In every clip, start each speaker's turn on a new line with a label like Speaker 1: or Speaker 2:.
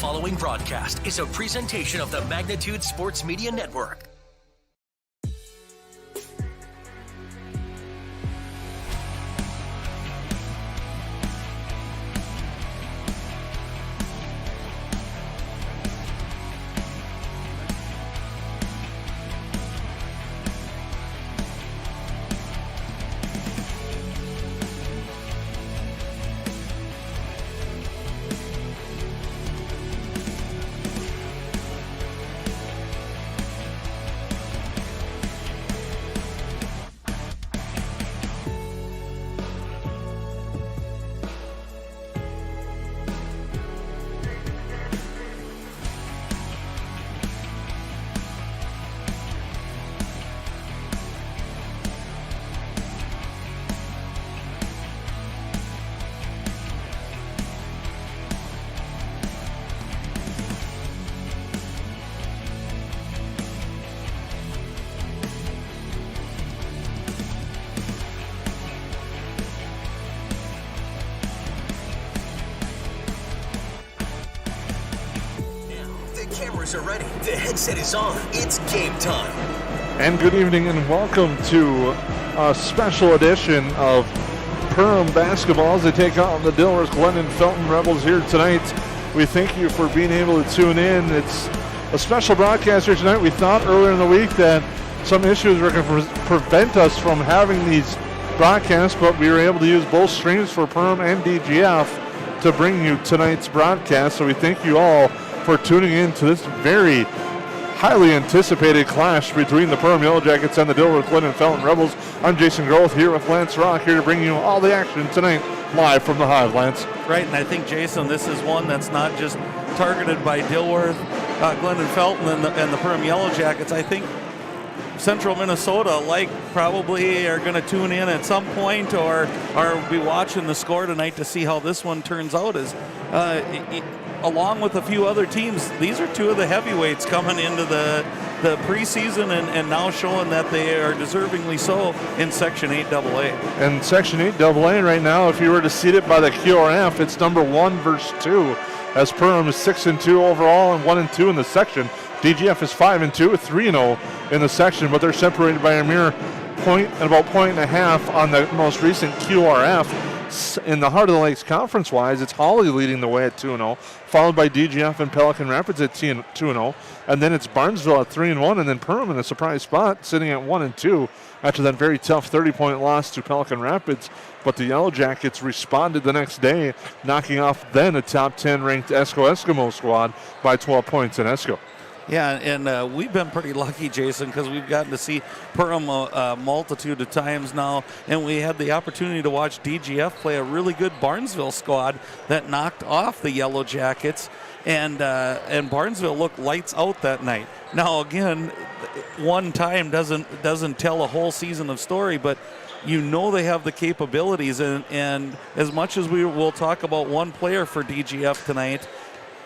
Speaker 1: following broadcast is a presentation of the Magnitude Sports Media Network. Cameras are ready. The headset is on. It's game time.
Speaker 2: And good evening and welcome to a special edition of Perham basketball as they take on the Dilworth Glennon Felton Rebels here tonight. We thank you for being able to tune in. It's a special broadcast here tonight. We thought earlier in the week that some issues were going to prevent us from having these broadcasts, but we were able to use both streams for Perham and DGF to bring you tonight's broadcast. So we thank you all for tuning in to this very highly anticipated clash between the Perham Yellowjackets and the Dilworth Glennon Felton Rebels. I'm Jason Groth here with Lance Rock, here to bring you all the action tonight live from the Hive. Lance.
Speaker 3: Right, and I think, Jason, this is one that's not just targeted by Dilworth, Glennon Felton, and the Perham Yellowjackets. I think Central Minnesota, probably are going to tune in at some point or be watching the score tonight to see how this one turns out. Along with a few other teams, these are two of the heavyweights coming into the preseason and now showing that they are deservingly so in Section 8AA.
Speaker 2: And Section 8AA right now, if you were to seed it by the QRF, it's number 1 versus 2, as Perham is 6-2 overall and 1-2 in the section. DGF is 5-2 with 3-0 in the section, but they're separated by a mere point and about point and a half on the most recent QRF. In the Heart of the Lakes conference-wise, it's Hawley leading the way at 2-0, followed by DGF and Pelican Rapids at 2-0, and then it's Barnesville at 3-1, and then Perham in a surprise spot, sitting at 1-2 after that very tough 30-point loss to Pelican Rapids. But the Yellowjackets responded the next day, knocking off then a top 10 ranked Esco Eskimo squad by 12 points in Esco.
Speaker 3: Yeah, and we've been pretty lucky, Jason, because we've gotten to see Perham a multitude of times now, and we had the opportunity to watch DGF play a really good Barnesville squad that knocked off the Yellowjackets, and Barnesville looked lights out that night. Now, again, one time doesn't tell a whole season of story, but you know they have the capabilities, and as much as we will talk about one player for DGF tonight,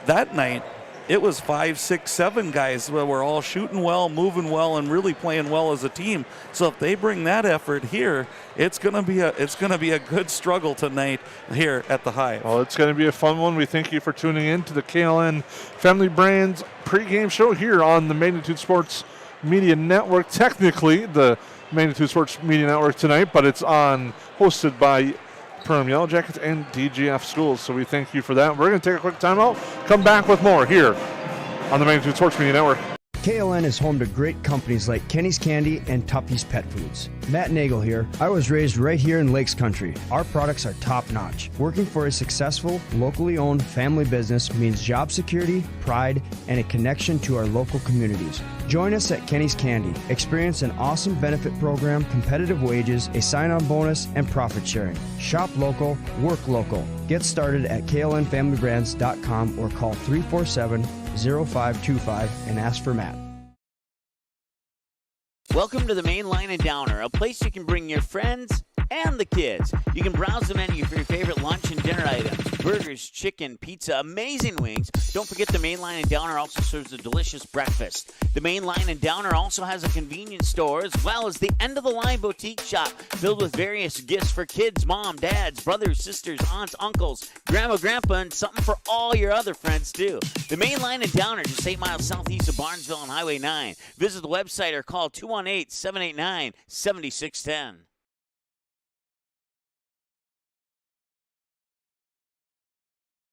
Speaker 3: that night, it was 5, 6, 7 guys that were all shooting well, moving well, and really playing well as a team. So if they bring that effort here, it's gonna be a good struggle tonight here at the Hive.
Speaker 2: Well, it's going to be a fun one. We thank you for tuning in to the KLN Family Brands pregame show here on the Magnitude Sports Media Network. Technically, the Magnitude Sports Media Network tonight, but it's hosted by Perham Yellowjackets and DGF schools, so we thank you for that. We're going to take a quick timeout, come back with more here on the Magnitude Sports Media Network.
Speaker 4: KLN is home to great companies like Kenny's Candy and Tuppy's Pet Foods. Matt Nagel here. I was raised right here in Lakes Country. Our products are top-notch. Working for a successful, locally owned family business means job security, pride, and a connection to our local communities. Join us at Kenny's Candy. Experience an awesome benefit program, competitive wages, a sign-on bonus, and profit sharing. Shop local, work local. Get started at klnfamilybrands.com or call 347-0525 and ask for Matt.
Speaker 5: Welcome to the Main Line and Downer, a place you can bring your friends and the kids. You can browse the menu for your favorite lunch and dinner items. Burgers, chicken, pizza, amazing wings. Don't forget the Main Line and Downer also serves a delicious breakfast. The Main Line and Downer also has a convenience store as well as the end-of-the-line boutique shop filled with various gifts for kids, mom, dads, brothers, sisters, aunts, uncles, grandma, grandpa, and something for all your other friends too. The Main Line and Downer, just 8 miles southeast of Barnesville on Highway 9. Visit the website or call 218-789-7610.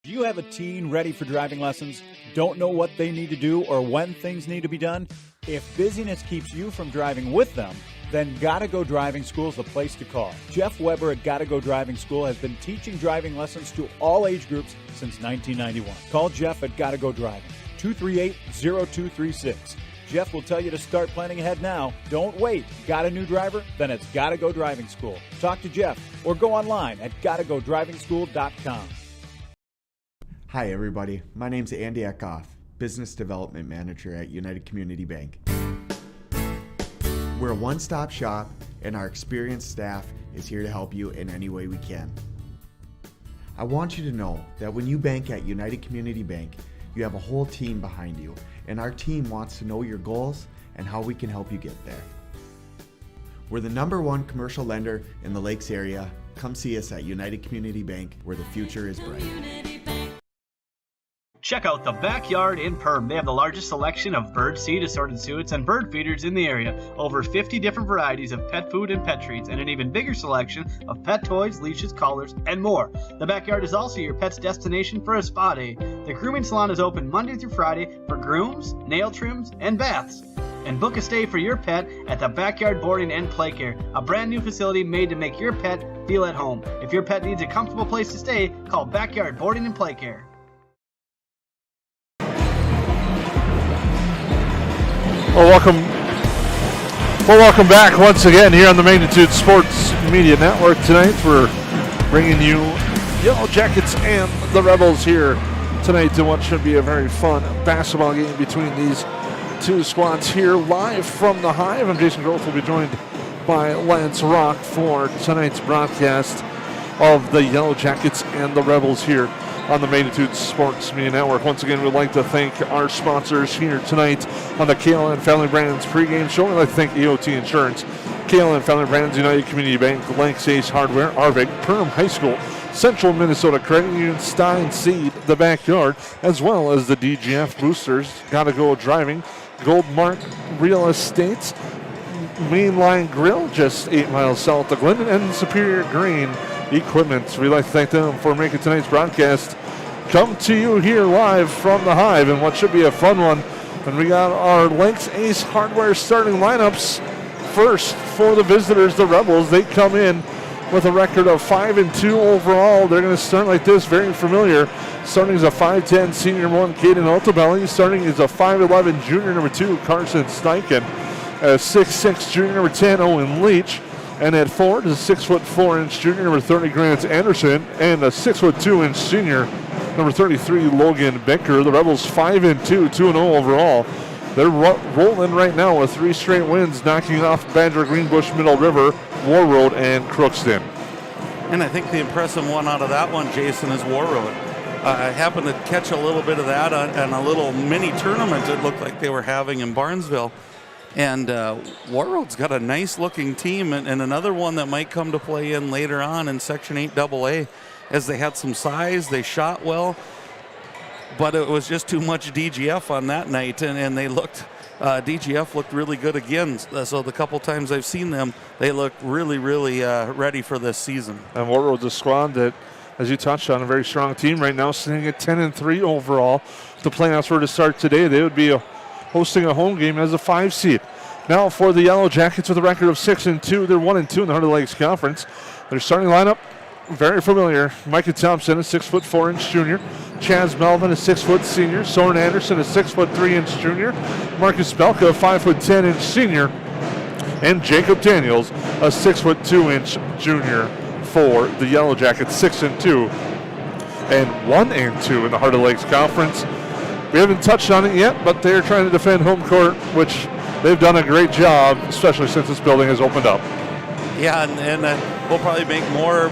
Speaker 6: Do you have a teen ready for driving lessons? Don't know what they need to do or when things need to be done? If busyness keeps you from driving with them, then Gotta Go Driving School is the place to call. Jeff Weber at Gotta Go Driving School has been teaching driving lessons to all age groups since 1991. Call Jeff at Gotta Go Driving, 238-0236. Jeff will tell you to start planning ahead now. Don't wait. Got a new driver? Then it's Gotta Go Driving School. Talk to Jeff or go online at gottagodrivingschool.com.
Speaker 7: Hi everybody, my name's Andy Eckhoff, Business Development Manager at United Community Bank. We're a one-stop shop and our experienced staff is here to help you in any way we can. I want you to know that when you bank at United Community Bank, you have a whole team behind you, and our team wants to know your goals and how we can help you get there. We're the #1 commercial lender in the Lakes area. Come see us at United Community Bank, where the future is bright.
Speaker 8: Check out the Backyard in Perham. They have the largest selection of bird seed, assorted suets, and bird feeders in the area. Over 50 different varieties of pet food and pet treats, and an even bigger selection of pet toys, leashes, collars, and more. The Backyard is also your pet's destination for a spa day. The grooming salon is open Monday through Friday for grooms, nail trims, and baths. And book a stay for your pet at the Backyard Boarding and Play Care, a brand new facility made to make your pet feel at home. If your pet needs a comfortable place to stay, call Backyard Boarding and Play Care.
Speaker 2: Well, welcome back once again here on the Magnitude Sports Media Network. Tonight we're bringing you Yellowjackets and the Rebels here tonight to what should be a very fun basketball game between these two squads here live from the Hive. I'm Jason Groth. We'll be joined by Lance Rock for tonight's broadcast of the Yellowjackets and the Rebels here on the Magnitude Sports Media Network. Once again, we'd like to thank our sponsors here tonight on the KLN Family Brands pregame show. We'd like to thank EOT Insurance, KLN Family Brands, United Community Bank, Lanks Ace Hardware, Arvik, Perham High School, Central Minnesota Credit Union, Stein Seed, The Backyard, as well as the DGF Boosters, Gotta Go Driving, Goldmark Real Estates, Mainline Grill, just 8 miles south of Glendon, and Superior Grain Equipment. We'd like to thank them for making tonight's broadcast come to you here live from the Hive in what should be a fun one. And we got our Lanks Ace Hardware starting lineups. First, for the visitors, the Rebels, they come in with a record of 5-2 overall. They're going to start like this, very familiar. Starting as a 5'10 senior 1, Caden Altobelli. Starting as a 5'11 junior number 2, Carson Steichen. A 6'6 junior number 10, Owen Leach. And at forward is a 6'4" junior number 30, Grant Anderson, and a 6'2" senior number 33, Logan Becker. The Rebels 5-2, 2-0 overall. They're rolling right now with 3 straight wins, knocking off Badger, Greenbush, Middle River, War Road, and Crookston.
Speaker 3: And I think the impressive one out of that one, Jason, is War Road. I happened to catch a little bit of that on a little mini tournament it looked like they were having in Barnesville. And War Road's got a nice-looking team, and another one that might come to play in later on in Section 8 AA, as they had some size, they shot well, but it was just too much DGF on that night, and they looked, DGF looked really good again. So the couple times I've seen them, they look really, really ready for this season.
Speaker 2: And War Road's a squad that, as you touched on, a very strong team right now, sitting at 10-3 overall. If the playoffs were to start today, they would be hosting a home game as a 5 seed. Now for the Yellowjackets with a record of 6-2. They're 1-2 in the Heart of the Lakes Conference. Their starting lineup, very familiar. Micah Thompson, a 6'4" junior. Chaz Melvin, a 6' senior. Soren Anderson, a 6'3" junior. Marcus Belka, a 5'10" senior. And Jacob Daniels, a 6'2" junior for the Yellowjackets, 6-2 and 1-2 in the Heart of the Lakes Conference. We haven't touched on it yet, but they're trying to defend home court, which they've done a great job, especially since this building has opened up.
Speaker 3: Yeah, and we'll probably make more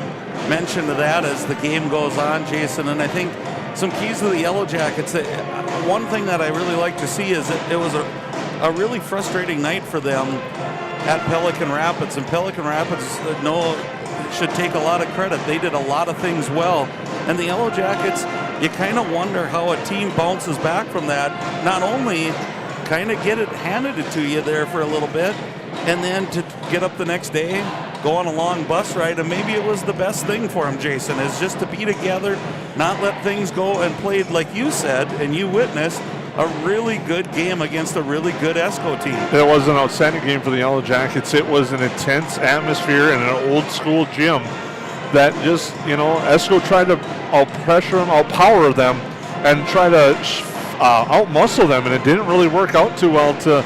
Speaker 3: mention of that as the game goes on, Jason. And I think some keys to the Yellowjackets. One thing that I really like to see is that it was a really frustrating night for them at Pelican Rapids. And Pelican Rapids should take a lot of credit. They did a lot of things well. And the Yellowjackets, you kind of wonder how a team bounces back from that. Not only kind of get it handed it to you there for a little bit, and then to get up the next day, go on a long bus ride, and maybe it was the best thing for them, Jason, is just to be together, not let things go, and played, like you said, and you witnessed, a really good game against a really good ESCO team.
Speaker 2: It was an outstanding game for the Yellowjackets. It was an intense atmosphere in an old school gym that just, ESCO tried to out-pressure them, out-power them, and try to out-muscle them, and it didn't really work out too well to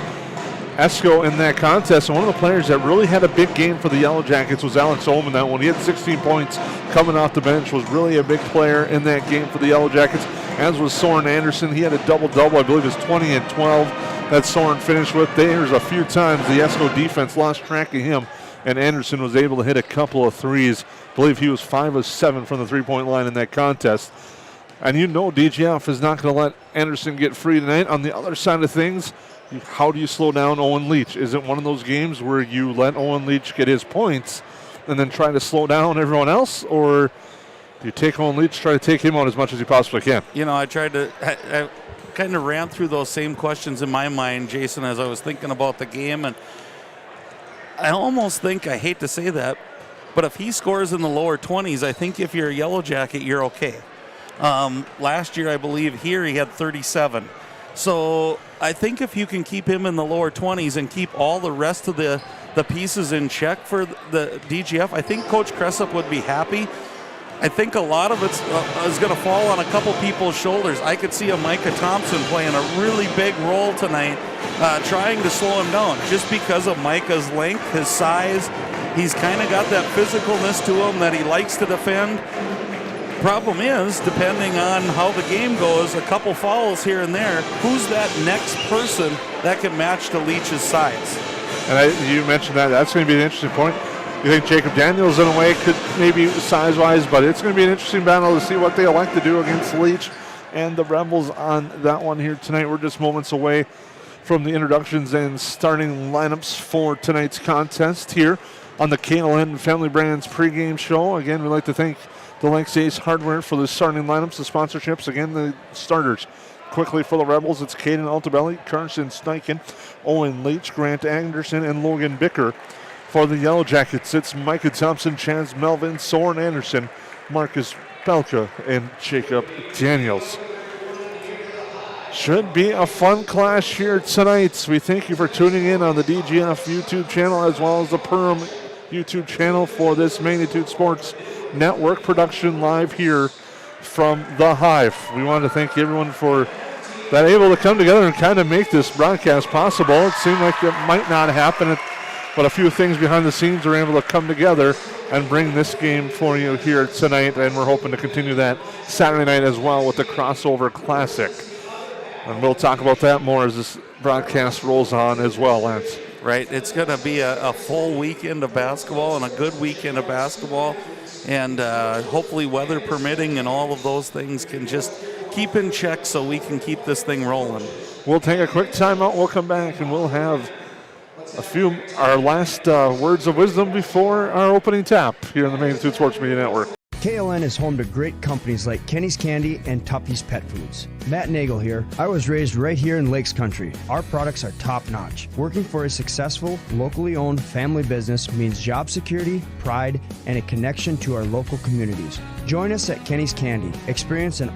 Speaker 2: ESCO in that contest. And one of the players that really had a big game for the Yellowjackets was Alex Ullman. That one, he had 16 points coming off the bench, was really a big player in that game for the Yellowjackets, as was Soren Anderson. He had a double-double, I believe it was 20 and 12 that Soren finished with. There's a few times the ESCO defense lost track of him, and Anderson was able to hit a couple of threes. I believe he was 5 of 7 from the three-point line in that contest. And DGF is not going to let Anderson get free tonight. On the other side of things, how do you slow down Owen Leach? Is it one of those games where you let Owen Leach get his points and then try to slow down everyone else? Or do you take Owen Leach, try to take him out as much as you possibly can?
Speaker 3: I kind of ran through those same questions in my mind, Jason, as I was thinking about the game. And I almost think, I hate to say that, but if he scores in the lower 20s, I think if you're a Yellow Jacket, you're okay. Last year, I believe here he had 37. So I think if you can keep him in the lower 20s and keep all the rest of the pieces in check for the DGF, I think Coach Cressup would be happy. I think a lot of it is going to fall on a couple people's shoulders. I could see a Micah Thompson playing a really big role tonight, trying to slow him down just because of Micah's length, his size. He's kind of got that physicalness to him that he likes to defend. Problem is, depending on how the game goes, a couple fouls here and there, who's that next person that can match to Leach's size?
Speaker 2: And you mentioned that. That's going to be an interesting point. You think Jacob Daniels, in a way, could maybe size-wise, but it's going to be an interesting battle to see what they elect to do against Leach and the Rebels on that one here tonight. We're just moments away from the introductions and starting lineups for tonight's contest here on the KLN Family Brands pregame show. Again, we'd like to thank the Lakes Ace Hardware for the starting lineups, the sponsorships. Again, the starters. Quickly for the Rebels, it's Caden Altabelli, Carson Steichen, Owen Leach, Grant Anderson, and Logan Bicker. For the Yellowjackets, it's Micah Thompson, Chance Melvin, Soren Anderson, Marcus Belka, and Jacob Daniels. Should be a fun clash here tonight. We thank you for tuning in on the DGF YouTube channel as well as the Perham YouTube channel for this Magnitude Sports Network production live here from the Hive. We want to thank everyone for that able to come together and kind of make this broadcast possible. It seemed like it might not happen, but a few things behind the scenes are able to come together and bring this game for you here tonight, and we're hoping to continue that Saturday night as well with the Crossover Classic. And we'll talk about that more as this broadcast rolls on as well, Lance.
Speaker 3: Right, it's going to be a full weekend of basketball and a good weekend of basketball, and hopefully weather permitting and all of those things can just keep in check so we can keep this thing rolling.
Speaker 2: We'll take a quick timeout. We'll come back and we'll have our last words of wisdom before our opening tap here on the Magnitude Sports Media Network.
Speaker 4: KLN is home to great companies like Kenny's Candy and Tuppy's Pet Foods. Matt Nagel here. I was raised right here in Lakes Country. Our products are top-notch. Working for a successful, locally owned family business means job security, pride, and a connection to our local communities. Join us at Kenny's Candy. Experience an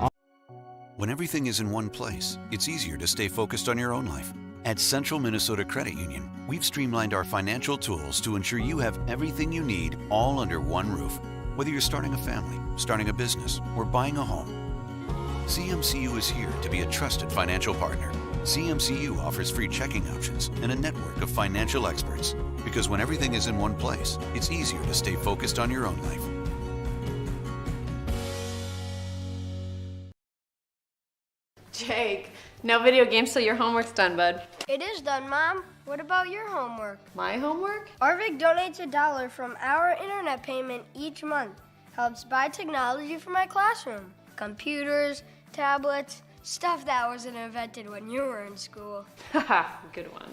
Speaker 9: When everything is in one place, it's easier to stay focused on your own life. At Central Minnesota Credit Union, we've streamlined our financial tools to ensure you have everything you need all under one roof. Whether you're starting a family, starting a business, or buying a home, CMCU is here to be a trusted financial partner. CMCU offers free checking options and a network of financial experts. Because when everything is in one place, it's easier to stay focused on your own life.
Speaker 10: Jake, no video games till your homework's done, bud.
Speaker 11: It is done, Mom. What about your homework?
Speaker 10: My homework?
Speaker 11: Arvik donates $1 from our internet payment each month. Helps buy technology for my classroom. Computers, tablets, stuff that wasn't invented when you were in school.
Speaker 10: Haha, good one.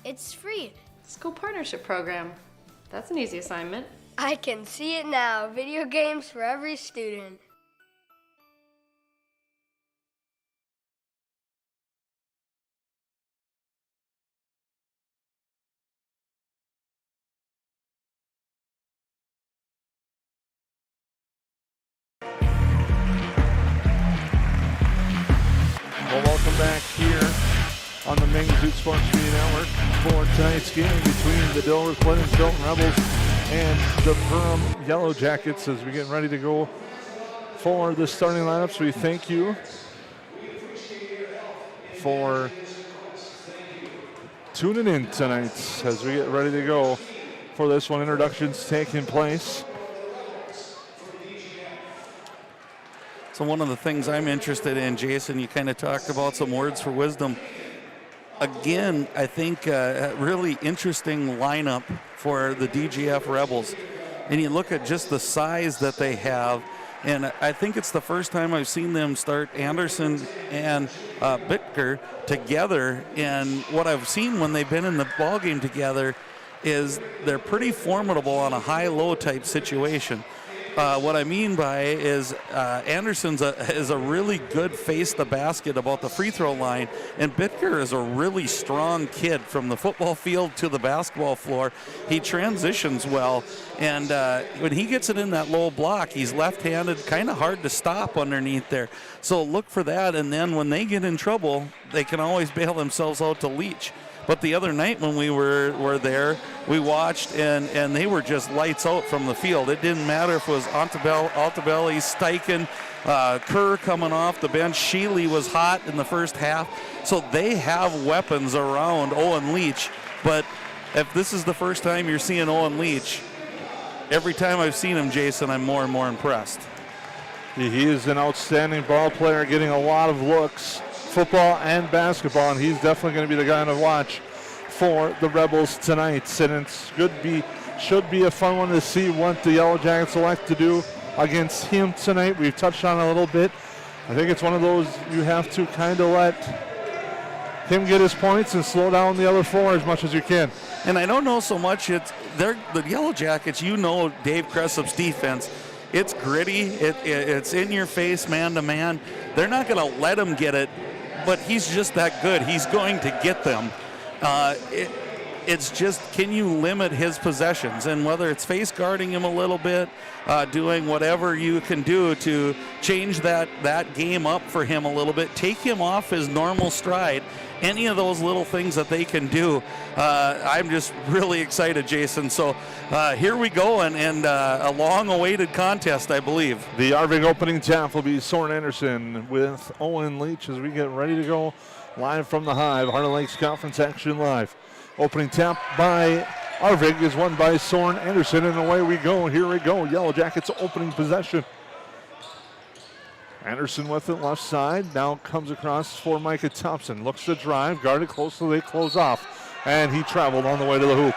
Speaker 11: It's free.
Speaker 10: School partnership program. That's an easy assignment.
Speaker 11: I can see it now. Video games for every student.
Speaker 2: Well, welcome back here on the Magnitude Sports Media Network for tonight's game between the Dilworth Clinton Rebels and the Perham Yellowjackets as we get ready to go for the starting lineups. We thank you for tuning in tonight as we get ready to go for this one. Introductions taking place.
Speaker 3: So one of the things I'm interested in, Jason, you kind of talked about some words for wisdom. Again, I think a really interesting lineup for the DGF Rebels. And you look at just the size that they have, and I think it's the first time I've seen them start Anderson and Bittker together. And what I've seen when they've been in the ball game together is they're pretty formidable on a high-low type situation. What I mean by is Anderson's is a really good face the basket about the free throw line, and Bittker is a really strong kid from the football field to the basketball floor. He transitions well, and when he gets it in that low block, he's left-handed, kind of hard to stop underneath there. So look for that, and then when they get in trouble, they can always bail themselves out to Leach. But the other night when we were there, we watched, and they were just lights out from the field. It didn't matter if it was Altabelli, Steichen, Kerr coming off the bench. Sheely was hot in the first half. So they have weapons around Owen Leach. But if this is the first time you're seeing Owen Leach, every time I've seen him, Jason, I'm more and more impressed.
Speaker 2: He is an outstanding ball player, getting a lot of looks, football and basketball, and he's definitely going to be the guy to watch for the Rebels tonight. And it's should be a fun one to see what the Yellowjackets elect to do against him tonight. We've touched on it a little bit. I think it's one of those you have to kind of let him get his points and slow down the other four as much as you can.
Speaker 3: And I don't know so much. The Yellowjackets, you know Dave Cressup's defense. It's gritty. It's in your face, man to man. They're not going to let him get it, but he's just that good. He's going to get them. It's just, can you limit his possessions? And whether it's face guarding him a little bit, doing whatever you can do to change that game up for him a little bit, take him off his normal stride, any of those little things that they can do. I'm just really excited, Jason. So here we go, and a long-awaited contest, I believe.
Speaker 2: The Arvig opening tap will be Soren Anderson with Owen Leach as we get ready to go live from the Hive. Heart of Lakes Conference Action Live. Opening tap by Arvig is won by Soren Anderson, and away we go. Here we go. Yellowjackets opening possession. Anderson with it left side. Now comes across for Micah Thompson. Looks to drive, guarded close so they close off. And he traveled on the way to the hoop.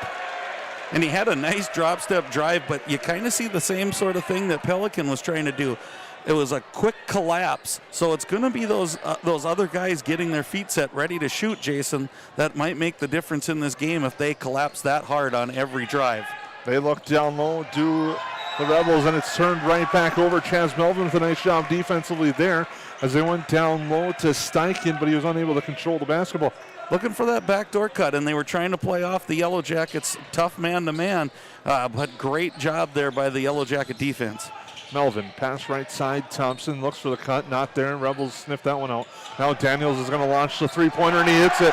Speaker 3: And he had a nice drop step drive, but you kind of see the same sort of thing that Pelican was trying to do. It was a quick collapse. So it's going to be those other guys getting their feet set, ready to shoot, Jason, that might make the difference in this game if they collapse that hard on every drive.
Speaker 2: They look down low, do the Rebels, and it's turned right back over. Chaz Melvin with a nice job defensively there as they went down low to Steichen, but he was unable to control the basketball.
Speaker 3: Looking for that backdoor cut, and they were trying to play off the Yellowjackets' tough man-to-man, but great job there by the Yellowjacket defense.
Speaker 2: Melvin, pass right side. Thompson looks for the cut, not there, and Rebels sniff that one out. Now Daniels is going to launch the three-pointer, and he hits it.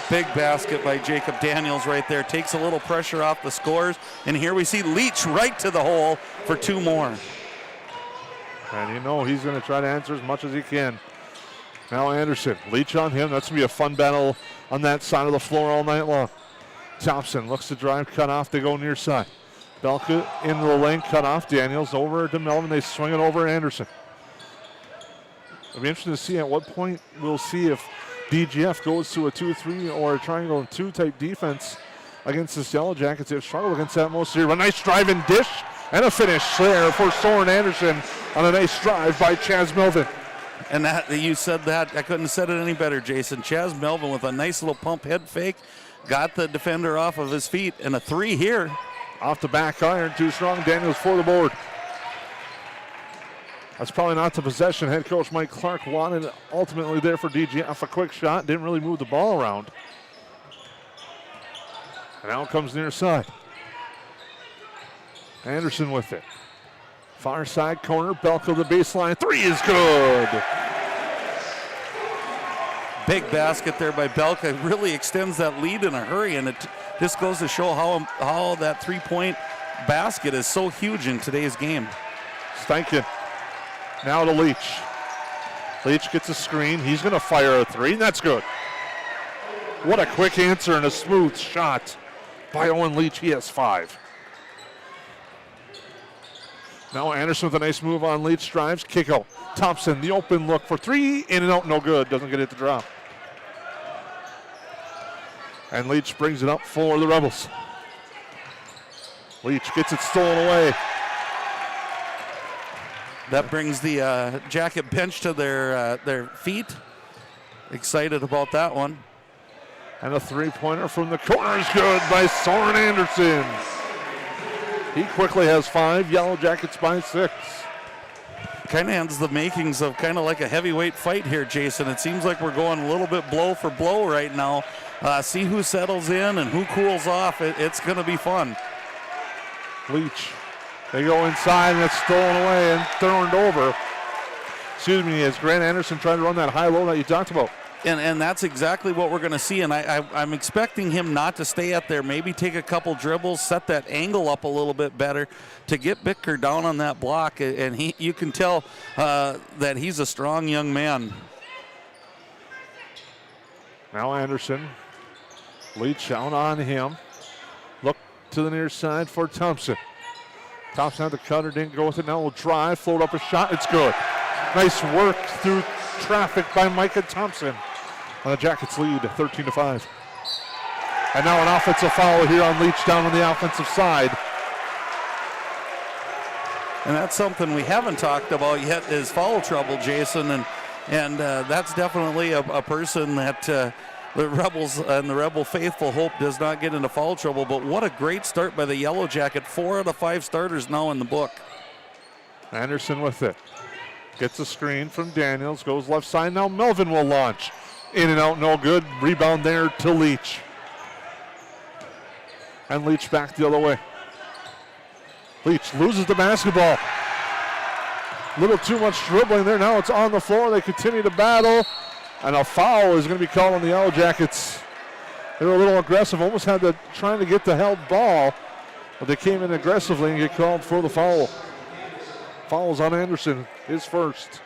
Speaker 3: Big basket by Jacob Daniels right there. Takes a little pressure off the scores, and here we see Leach right to the hole for two more.
Speaker 2: And you know he's going to try to answer as much as he can. Now Anderson, Leach on him. That's going to be a fun battle on that side of the floor all night long. Thompson looks to drive, cut off, they go near side. Belka into the lane, cut off. Daniels over to Melvin. They swing it over Anderson. It'll be interesting to see at what point we'll see if DGF goes to a 2-3 or a triangle and 2 type defense against this Yellow Jackets. They've struggled against that most year. A nice drive and dish and a finish there for Soren Anderson on a nice drive by Chaz Melvin.
Speaker 3: And that you said that, I couldn't have said it any better, Jason. Chaz Melvin with a nice little pump head fake, got the defender off of his feet, and a 3 here.
Speaker 2: Off the back iron, too strong. Daniels for the board. That's probably not the possession head coach Mike Clark wanted ultimately there for DGF. A quick shot, didn't really move the ball around. And out comes near side. Anderson with it. Far side corner, Belko the baseline. 3 is good.
Speaker 3: Big basket there by Belka. Really extends that lead in a hurry, and it just goes to show how that 3-point basket is so huge in today's game.
Speaker 2: Steichen now to Leach. Leach gets a screen. He's going to fire a 3, and that's good. What a quick answer and a smooth shot by Owen Leach. He has 5. Now Anderson with a nice move on Leach, drives, kick out. Thompson, the open look for 3, in and out, no good. Doesn't get it to drop. And Leach brings it up for the Rebels. Leach gets it stolen away.
Speaker 3: That brings the Jacket bench to their feet. Excited about that one.
Speaker 2: And a 3-pointer from the corner is good by Soren Anderson. He quickly has 5. Yellow Jackets by 6.
Speaker 3: Kind of has the makings of kind of like a heavyweight fight here, Jason. It seems like we're going a little bit blow for blow right now. See who settles in and who cools off. It's going to be fun.
Speaker 2: Leach. They go inside and it's stolen away and turned over. Excuse me, as Grant Anderson tried to run that high-low that you talked about.
Speaker 3: And that's exactly what we're going to see. And I'm expecting him not to stay out there. Maybe take a couple dribbles, set that angle up a little bit better to get Bicker down on that block. And you can tell that he's a strong young man.
Speaker 2: Now Anderson. Leach out on him. Look to the near side for Thompson. Thompson had the cutter, didn't go with it. Now we'll drive, float up a shot. It's good. Nice work through traffic by Micah Thompson. The Jackets lead 13-5. And now an offensive foul here on Leach down on the offensive side.
Speaker 3: And that's something we haven't talked about yet is foul trouble, Jason. And that's definitely a person that the Rebels and the Rebel faithful hope does not get into foul trouble. But what a great start by the Yellow Jacket. 4 out of 5 starters now in the book.
Speaker 2: Anderson with it. Gets a screen from Daniels, goes left side. Now Melvin will launch. In and out, no good. Rebound there to Leach. And Leach back the other way. Leach loses the basketball. A little too much dribbling there. Now it's on the floor. They continue to battle. And a foul is going to be called on the Yellow Jackets. They were a little aggressive, almost had to trying to get the held ball. But they came in aggressively and get called for the foul. Fouls on Anderson, his first.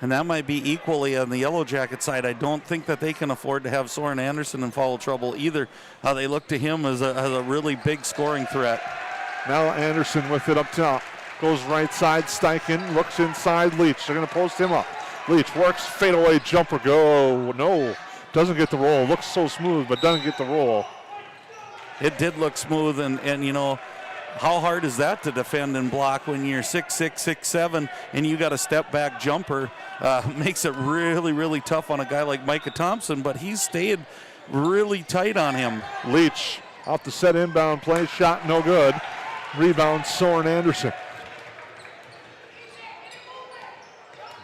Speaker 3: And that might be equally on the Yellow Jacket side. I don't think that they can afford to have Soren Anderson in foul trouble either. They look to him as a really big scoring threat.
Speaker 2: Now Anderson with it up top. Goes right side, Steichen looks inside Leach. They're going to post him up. Leach works, fadeaway jumper, go. No, doesn't get the roll. Looks so smooth, but doesn't get the roll.
Speaker 3: It did look smooth, and you know, how hard is that to defend and block when you're 6'6", 6'7", and you got a step-back jumper? Makes it really, really tough on a guy like Micah Thompson, but he's stayed really tight on him.
Speaker 2: Leach off the set inbound play, shot no good. Rebound, Soren Anderson.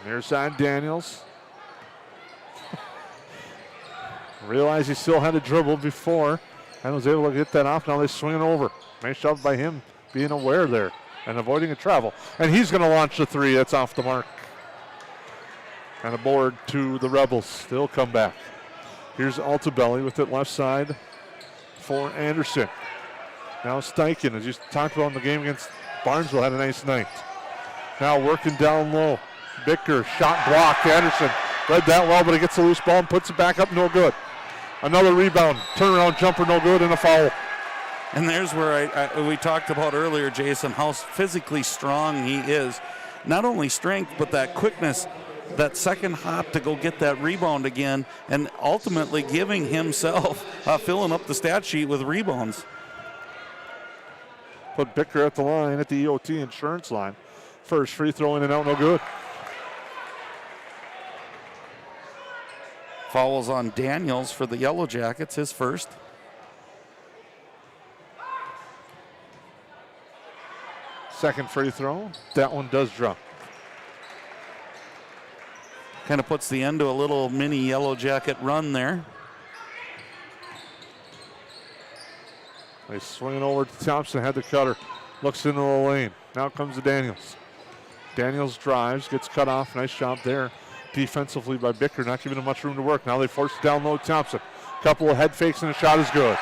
Speaker 2: Near side, Daniels. Realized he still had a dribble before and was able to get that off. Now they swing it over. Nice shove by him, being aware there and avoiding a travel. And he's going to launch the 3. That's off the mark. And a board to the Rebels. They'll come back. Here's Altabelli with it left side for Anderson. Now Steichen, as you talked about in the game against Barnesville, had a nice night. Now working down low. Bicker, shot blocked. Anderson read that well, but he gets a loose ball and puts it back up, no good. Another rebound, turnaround jumper, no good, and a foul.
Speaker 3: And there's where we talked about earlier, Jason, how physically strong he is. Not only strength, but that quickness that second hop to go get that rebound again, and ultimately giving himself filling up the stat sheet with rebounds.
Speaker 2: Put Bicker at the line, at the EOT insurance line. First free throw in and out, no good.
Speaker 3: Fouls on Daniels for the Yellowjackets, his first.
Speaker 2: Second free throw, that one does drop.
Speaker 3: Kind of puts the end to a little mini Yellowjacket run there.
Speaker 2: They swing it over to Thompson, had the cutter. Looks into the lane. Now comes to Daniels. Daniels drives, gets cut off. Nice job there defensively by Bicker, not giving him much room to work. Now they force it down low Thompson. Couple of head fakes and the shot is good.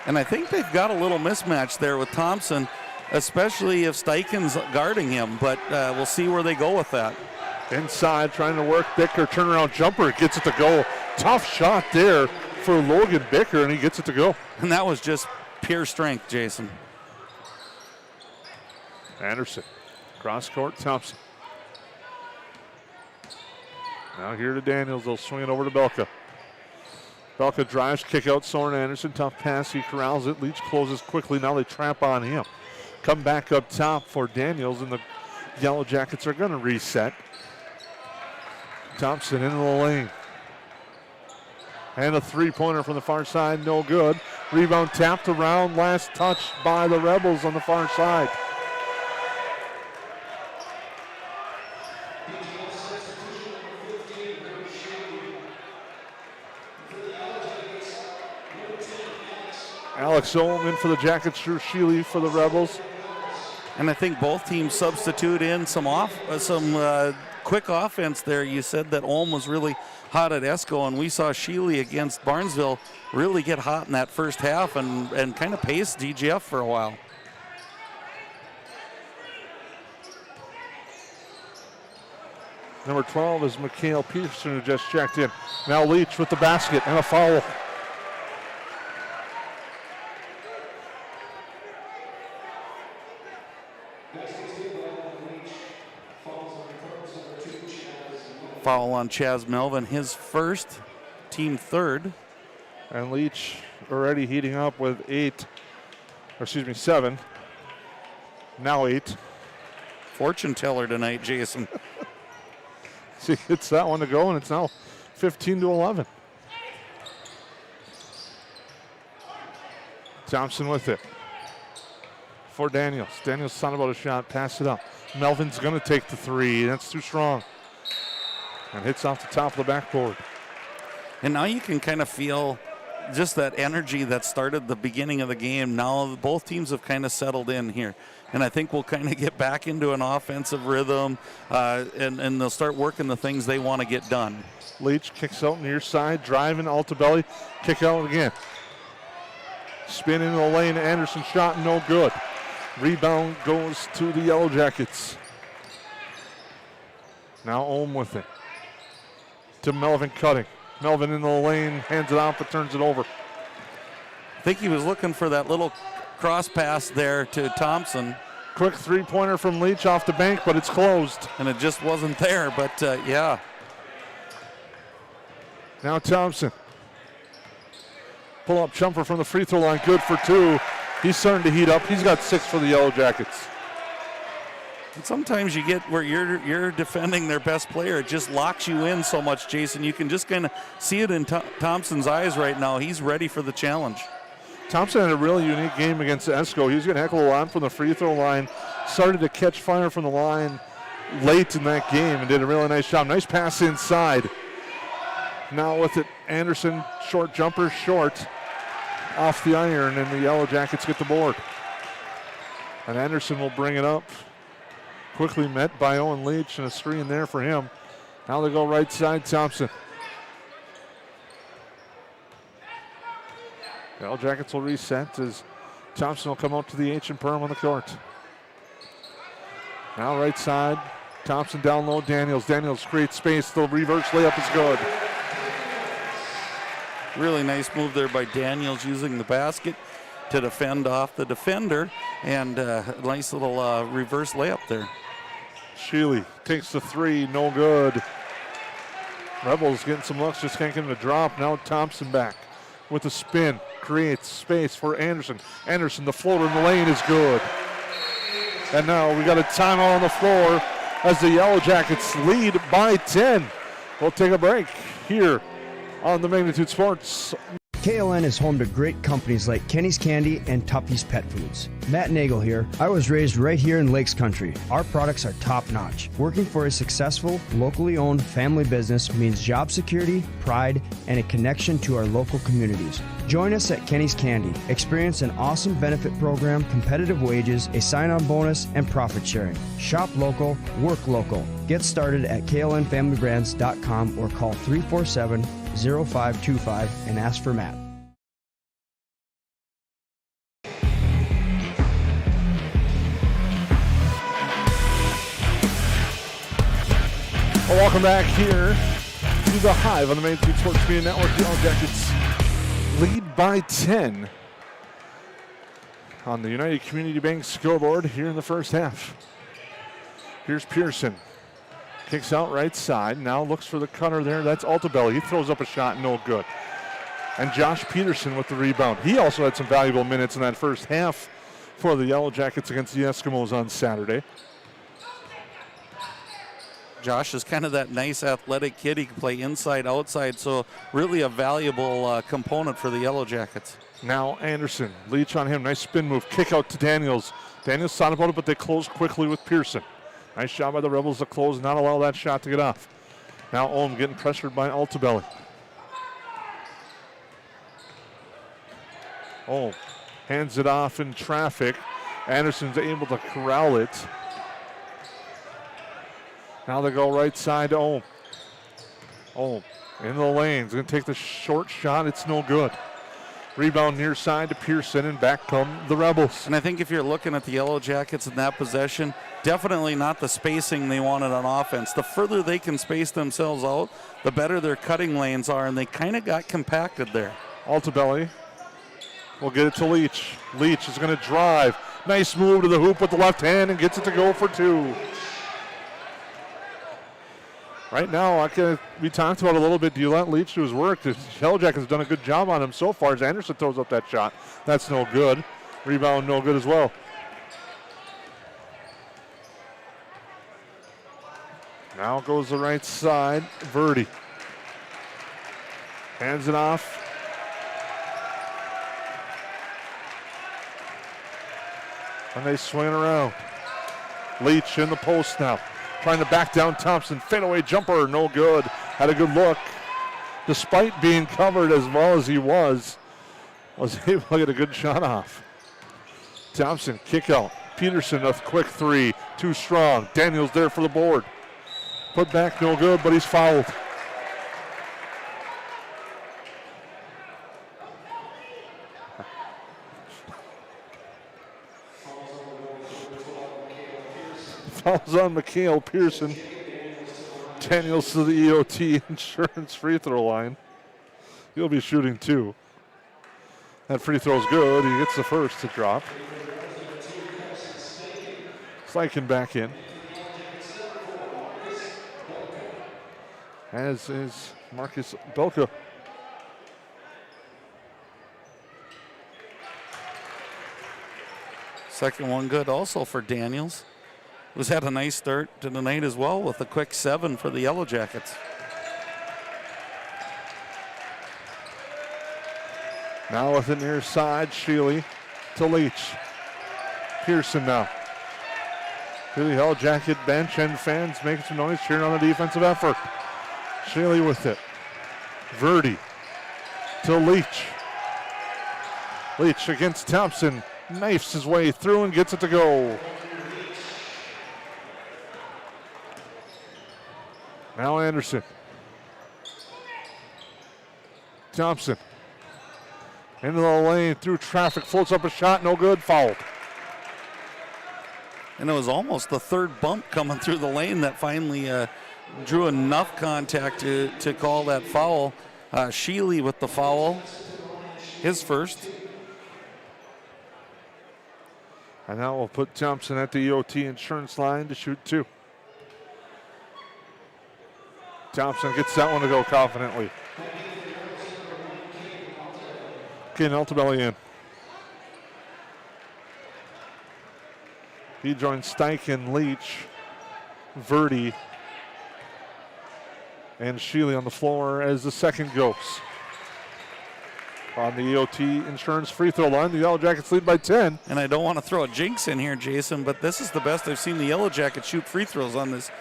Speaker 3: And I think they've got a little mismatch there with Thompson, especially if Steichen's guarding him, but we'll see where they go with that.
Speaker 2: Inside, trying to work Bicker, turnaround jumper, gets it to go. Tough shot there for Logan Bicker, and he gets it to go.
Speaker 3: And that was just pure strength, Jason.
Speaker 2: Anderson, cross court, Thompson. Now here to Daniels, they'll swing it over to Belka. Belka drives, kick out Soren Anderson, tough pass, he corrals it. Leach closes quickly, now they trap on him. Come back up top for Daniels, and the Yellowjackets are going to reset. Thompson into the lane. And a three-pointer from the far side, no good. Rebound tapped around, last touch by the Rebels on the far side. Alex Ohm in for the Jackets, Drew Sheely for the Rebels.
Speaker 3: And I think both teams substitute in some quick offense there. You said that Ulm was really hot at Esco, and we saw Sheely against Barnesville really get hot in that first half and kind of pace DGF for a while.
Speaker 2: Number 12 is Mikhail Peterson, who just checked in. Now Leach with the basket and a foul.
Speaker 3: Foul on Chaz Melvin, his first, team third.
Speaker 2: And Leach already heating up with 7. Now 8.
Speaker 3: Fortune teller tonight, Jason.
Speaker 2: See, it's that one to go, and it's now 15-11. Thompson with it. For Daniels. Daniels thought about a shot, pass it up. Melvin's going to take the three. That's too strong. And hits off the top of the backboard.
Speaker 3: And now you can kind of feel just that energy that started the beginning of the game. Now both teams have kind of settled in here. And I think we'll kind of get back into an offensive rhythm, and they'll start working the things they want to get done.
Speaker 2: Leach kicks out near side, driving, Alta belly, kick out again. Spin into the lane, Anderson shot, no good. Rebound goes to the Yellowjackets. Now Ohm with it. To Melvin cutting. Melvin in the lane, hands it off, but turns it over.
Speaker 3: I think he was looking for that little cross pass there to Thompson.
Speaker 2: Quick three-pointer from Leach off the bank, but it's closed.
Speaker 3: And it just wasn't there, but yeah.
Speaker 2: Now Thompson. Pull-up jumper from the free throw line, good for 2. He's starting to heat up. He's got 6 for the Yellowjackets.
Speaker 3: And sometimes you get where you're defending their best player. It just locks you in so much, Jason. You can just kind of see it in Thompson's eyes right now. He's ready for the challenge.
Speaker 2: Thompson had a really unique game against Esco. He was getting a heckle a lot from the free throw line. Started to catch fire from the line late in that game and did a really nice job. Nice pass inside. Now with it, Anderson, short jumper, short. Off the iron, and the Yellowjackets get the board. And Anderson will bring it up. Quickly met by Owen Leach, and a screen there for him. Now they go right side, Thompson. The Yellowjackets will reset as Thompson will come out to the H and Perham on the court. Now right side, Thompson down low, Daniels. Daniels creates space, the reverse layup is good.
Speaker 3: Really nice move there by Daniels, using the basket to defend off the defender, and a nice little reverse layup there.
Speaker 2: Sheely takes the three, no good. Rebels getting some looks, just can't get him to drop. Now Thompson back with a spin, creates space for Anderson. Anderson, the floater in the lane is good. And now we got a timeout on the floor as the Yellowjackets lead by 10. We'll take a break here on the Magnitude Sports.
Speaker 4: KLN is home to great companies like Kenny's Candy and Tuppy's Pet Foods. Matt Nagel here. I was raised right here in Lakes Country. Our products are top-notch. Working for a successful, locally owned family business means job security, pride, and a connection to our local communities. Join us at Kenny's Candy. Experience an awesome benefit program, competitive wages, a sign-on bonus, and profit sharing. Shop local, work local. Get started at klnfamilybrands.com or call 347-0525 and ask for Matt.
Speaker 2: Well, welcome back here to the Hive on the Magnitude Sports Media Network. The Yellowjackets lead by 10 on the United Community Bank scoreboard here in the first half. Here's Pearson. Kicks out right side. Now looks for the cutter there. That's Altabelli. He throws up a shot, no good. And Josh Peterson with the rebound. He also had some valuable minutes in that first half for the Yellowjackets against the Eskimos on Saturday.
Speaker 3: Josh is kind of that nice athletic kid. He can play inside, outside, so really a valuable component for the Yellowjackets.
Speaker 2: Now Anderson, Leach on him, nice spin move, kick out to Daniels. Daniels thought about it, but they close quickly with Pearson. Nice job by the Rebels to close and not allow that shot to get off. Now Ohm getting pressured by Altabelli. Ohm hands it off in traffic. Anderson's able to corral it. Now they go right side to Ohm. Ohm in the lane. He's going to take the short shot. It's no good. Rebound near side to Pearson, and back come the Rebels.
Speaker 3: And I think if you're looking at the Yellowjackets in that possession, definitely not the spacing they wanted on offense. The further they can space themselves out, the better their cutting lanes are, and they kind of got compacted there.
Speaker 2: Altabelli will get it to Leach. Leach is going to drive. Nice move to the hoop with the left hand and gets it to go for two. Right now, we talked about a little bit, do you let Leach do his work? The Yellowjackets has done a good job on him so far as Anderson throws up that shot. That's no good. Rebound no good as well. Now goes the right side, Verdi. Hands it off. And they swing it around. Leach in the post now. Trying to back down Thompson. Fadeaway jumper, no good. Had a good look. Despite being covered as well as he was able to get a good shot off. Thompson, kick out. Peterson, a quick three. Too strong. Daniels there for the board. Put back, no good, but he's fouled. Fouls on Mikhail Pearson. Daniels to the EOT Insurance free throw line. He'll be shooting two. That free throw's good. He gets the first to drop. Slykin back in. As is Marcus Belka.
Speaker 3: Second one good also for Daniels, who's had a nice start to the night as well with a quick 7 for the Yellowjackets.
Speaker 2: Now with the near side, Sheely to Leach. Pearson now. To the Yellowjacket bench and fans making some noise, cheering on the defensive effort. Sheely with it. Verdi to Leach. Leach against Thompson. Knifes his way through and gets it to go. Now Anderson. Thompson. Into the lane, through traffic, floats up a shot, no good, fouled.
Speaker 3: And it was almost the third bump coming through the lane that finally drew enough contact to call that foul. Sheely with the foul, his first.
Speaker 2: And now we'll put Thompson at the EOT insurance line to shoot two. Thompson gets that one to go confidently. Getting Altobelli in. He joins Steichen, Leach, Verdi, and Sheely on the floor as the second goes. On the EOT Insurance free throw line, the Yellow Jackets lead by 10.
Speaker 3: And I don't want to throw a jinx in here, Jason, but this is the best I've seen the Yellow Jackets shoot free throws on this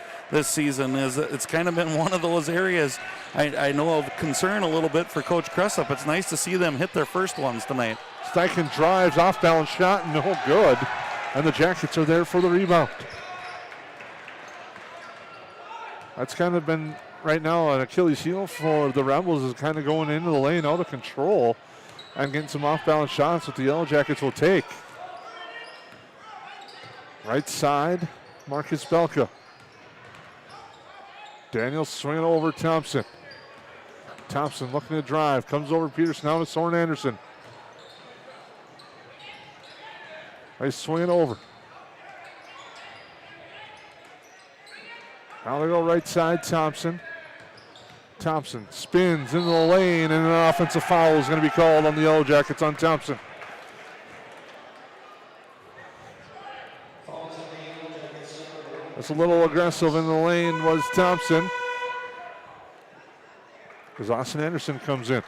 Speaker 3: season. It's kind of been one of those areas I know of concern a little bit for Coach Cressup. It's nice to see them hit their first ones tonight.
Speaker 2: Steichen drives, off-balance shot, no good. And the Jackets are there for the rebound. That's kind of been right now an Achilles heel for the Rebels, is kind of going into the lane out of control and getting some off-balance shots that the Yellow Jackets will take. Right side, Marcus Belka. Daniels swinging over Thompson. Thompson looking to drive, comes over Peterson, now to Soren Anderson. They swing it over. Now they go right side, Thompson. Thompson spins into the lane, and an offensive foul is going to be called on the Yellow Jackets on Thompson. That's a little aggressive in the lane was Thompson. Because Austin Anderson comes in.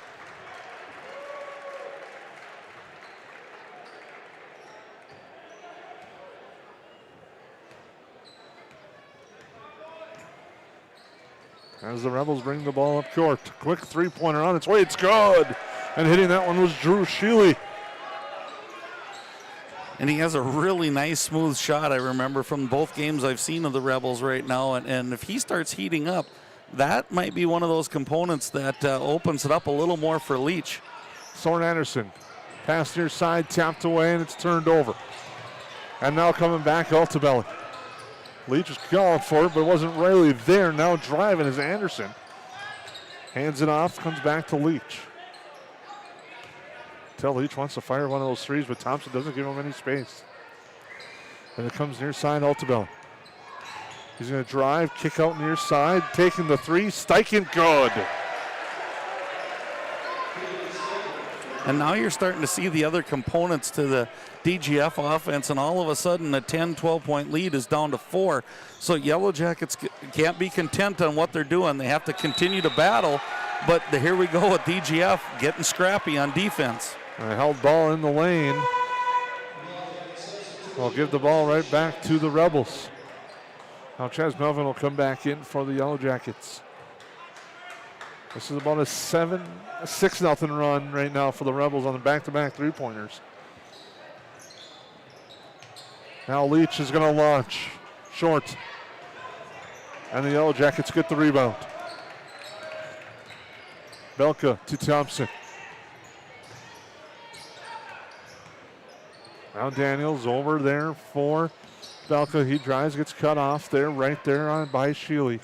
Speaker 2: As the Rebels bring the ball up court. Quick three-pointer on its way. It's good. And hitting that one was Drew Sheely.
Speaker 3: And he has a really nice, smooth shot, I remember, from both games I've seen of the Rebels right now. And if he starts heating up, that might be one of those components that opens it up a little more for Leach.
Speaker 2: Soren Anderson, pass near side, tapped away, and it's turned over. And now coming back, Altobelli. Leach was calling for it, but wasn't really there. Now driving is Anderson. Hands it off, comes back to Leach. Tell Leach wants to fire one of those threes, but Thompson doesn't give him any space. And it comes near side, Altobelli. He's going to drive, kick out near side, taking the three. Steichen, good.
Speaker 3: And now you're starting to see the other components to the DGF offense, and all of a sudden a 10, 12-point lead is down to 4. So Yellow Jackets can't be content on what they're doing. They have to continue to battle, but here we go with DGF getting scrappy on defense.
Speaker 2: A held ball in the lane. I'll give the ball right back to the Rebels. Now Chaz Melvin will come back in for the Yellow Jackets. This is about a 6-0 run right now for the Rebels on the back-to-back three-pointers. Now Leach is going to launch. Short. And the Yellow Jackets get the rebound. Belka to Thompson. Now Daniels over there for Belka. He drives, gets cut off there, right there on by Sheely.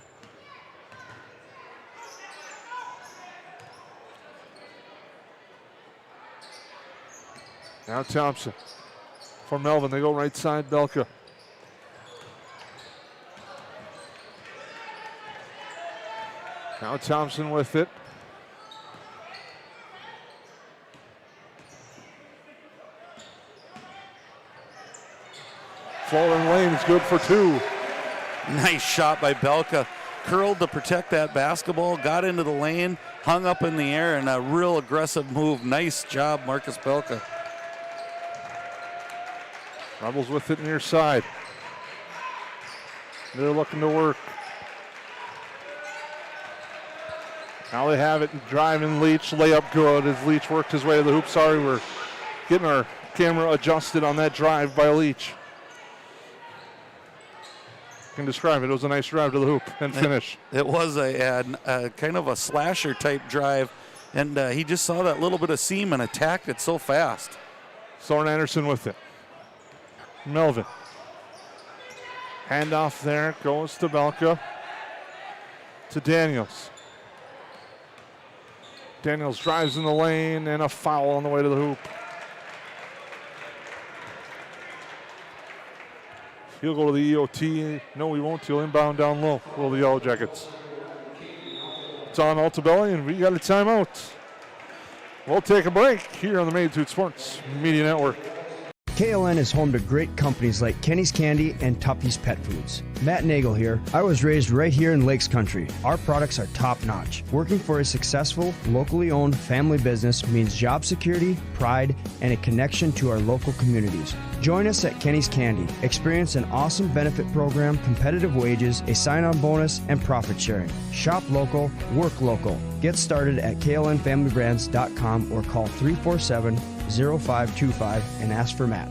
Speaker 2: Now Thompson for Melvin. They go right side, Belka. Now Thompson with it. Floating lane is good for 2.
Speaker 3: Nice shot by Belka. Curled to protect that basketball, got into the lane, hung up in the air, and a real aggressive move. Nice job, Marcus Belka.
Speaker 2: Rebels with it near side. They're looking to work. Now they have it, driving Leach, layup good as Leach worked his way to the hoop. Sorry, we're getting our camera adjusted on that drive by Leach. Can describe it. It was a nice drive to the hoop and finish.
Speaker 3: It was a kind of a slasher type drive, and he just saw that little bit of seam and attacked it so fast.
Speaker 2: Soren Anderson with it. Melvin. Handoff there, goes to Belka. To Daniels. Daniels drives in the lane and a foul on the way to the hoop. He'll go to the EOT. No, he won't. He'll inbound down low. Will the Yellow Jackets. Don Altabelli, and we got a timeout. We'll take a break here on the Magnitude Sports Media Network.
Speaker 4: KLN is home to great companies like Kenny's Candy and Tuppy's Pet Foods. Matt Nagel here. I was raised right here in Lakes Country. Our products are top-notch. Working for a successful, locally owned family business means job security, pride, and a connection to our local communities. Join us at Kenny's Candy. Experience an awesome benefit program, competitive wages, a sign-on bonus, and profit sharing. Shop local, work local. Get started at klnfamilybrands.com or call 347-0525 and ask for Matt.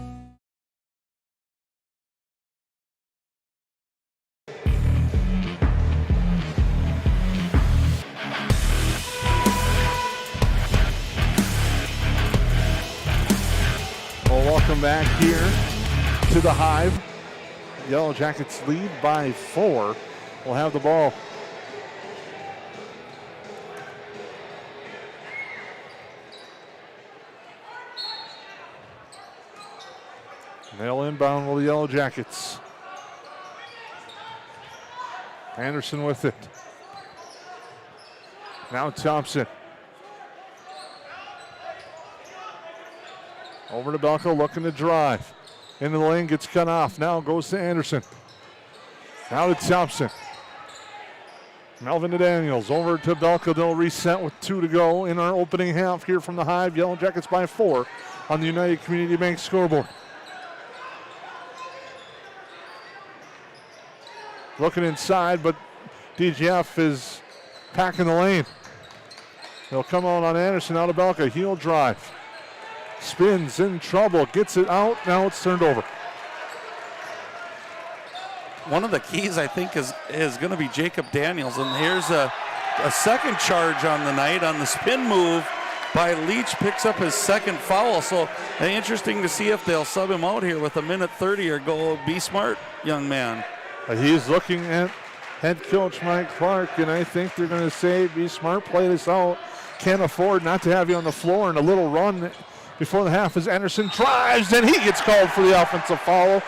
Speaker 2: Well, welcome back here to the Hive. Yellowjackets lead by 4. We'll have the ball. They'll inbound with the Yellowjackets. Anderson with it. Now Thompson. Over to Belko, looking to drive. Into the lane, gets cut off. Now goes to Anderson. Now to Thompson. Melvin to Daniels. Over to Belko. They'll reset with 2 to go in our opening half here from the Hive. Yellowjackets by 4 on the United Community Bank scoreboard. Looking inside, but DGF is packing the lane. They'll come out on Anderson, out of Belka. Heel drive. Spins, in trouble, gets it out. Now it's turned over.
Speaker 3: One of the keys, I think, is going to be Jacob Daniels. And here's a second charge on the night on the spin move by Leach. Picks up his second foul. So interesting to see if they'll sub him out here with 1:30 or go. Be smart, young man.
Speaker 2: He's looking at head coach Mike Clark, and I think they're going to say, be smart, play this out. Can't afford not to have you on the floor. And a little run before the half as Anderson drives, and he gets called for the offensive foul.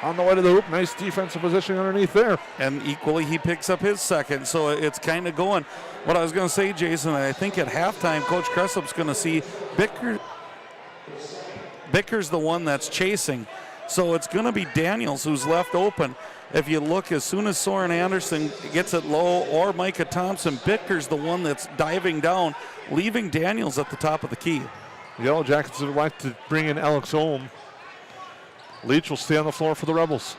Speaker 2: On the way to the hoop, nice defensive position underneath there.
Speaker 3: And equally, he picks up his second, so it's kind of going. What I was going to say, Jason, I think at halftime, Coach Cressup's going to see Bicker's the one that's chasing. So it's going to be Daniels who's left open. If you look, as soon as Soren Anderson gets it low or Micah Thompson, Bicker's the one that's diving down, leaving Daniels at the top of the key.
Speaker 2: The Yellowjackets would like to bring in Alex Ohm. Leach will stay on the floor for the Rebels.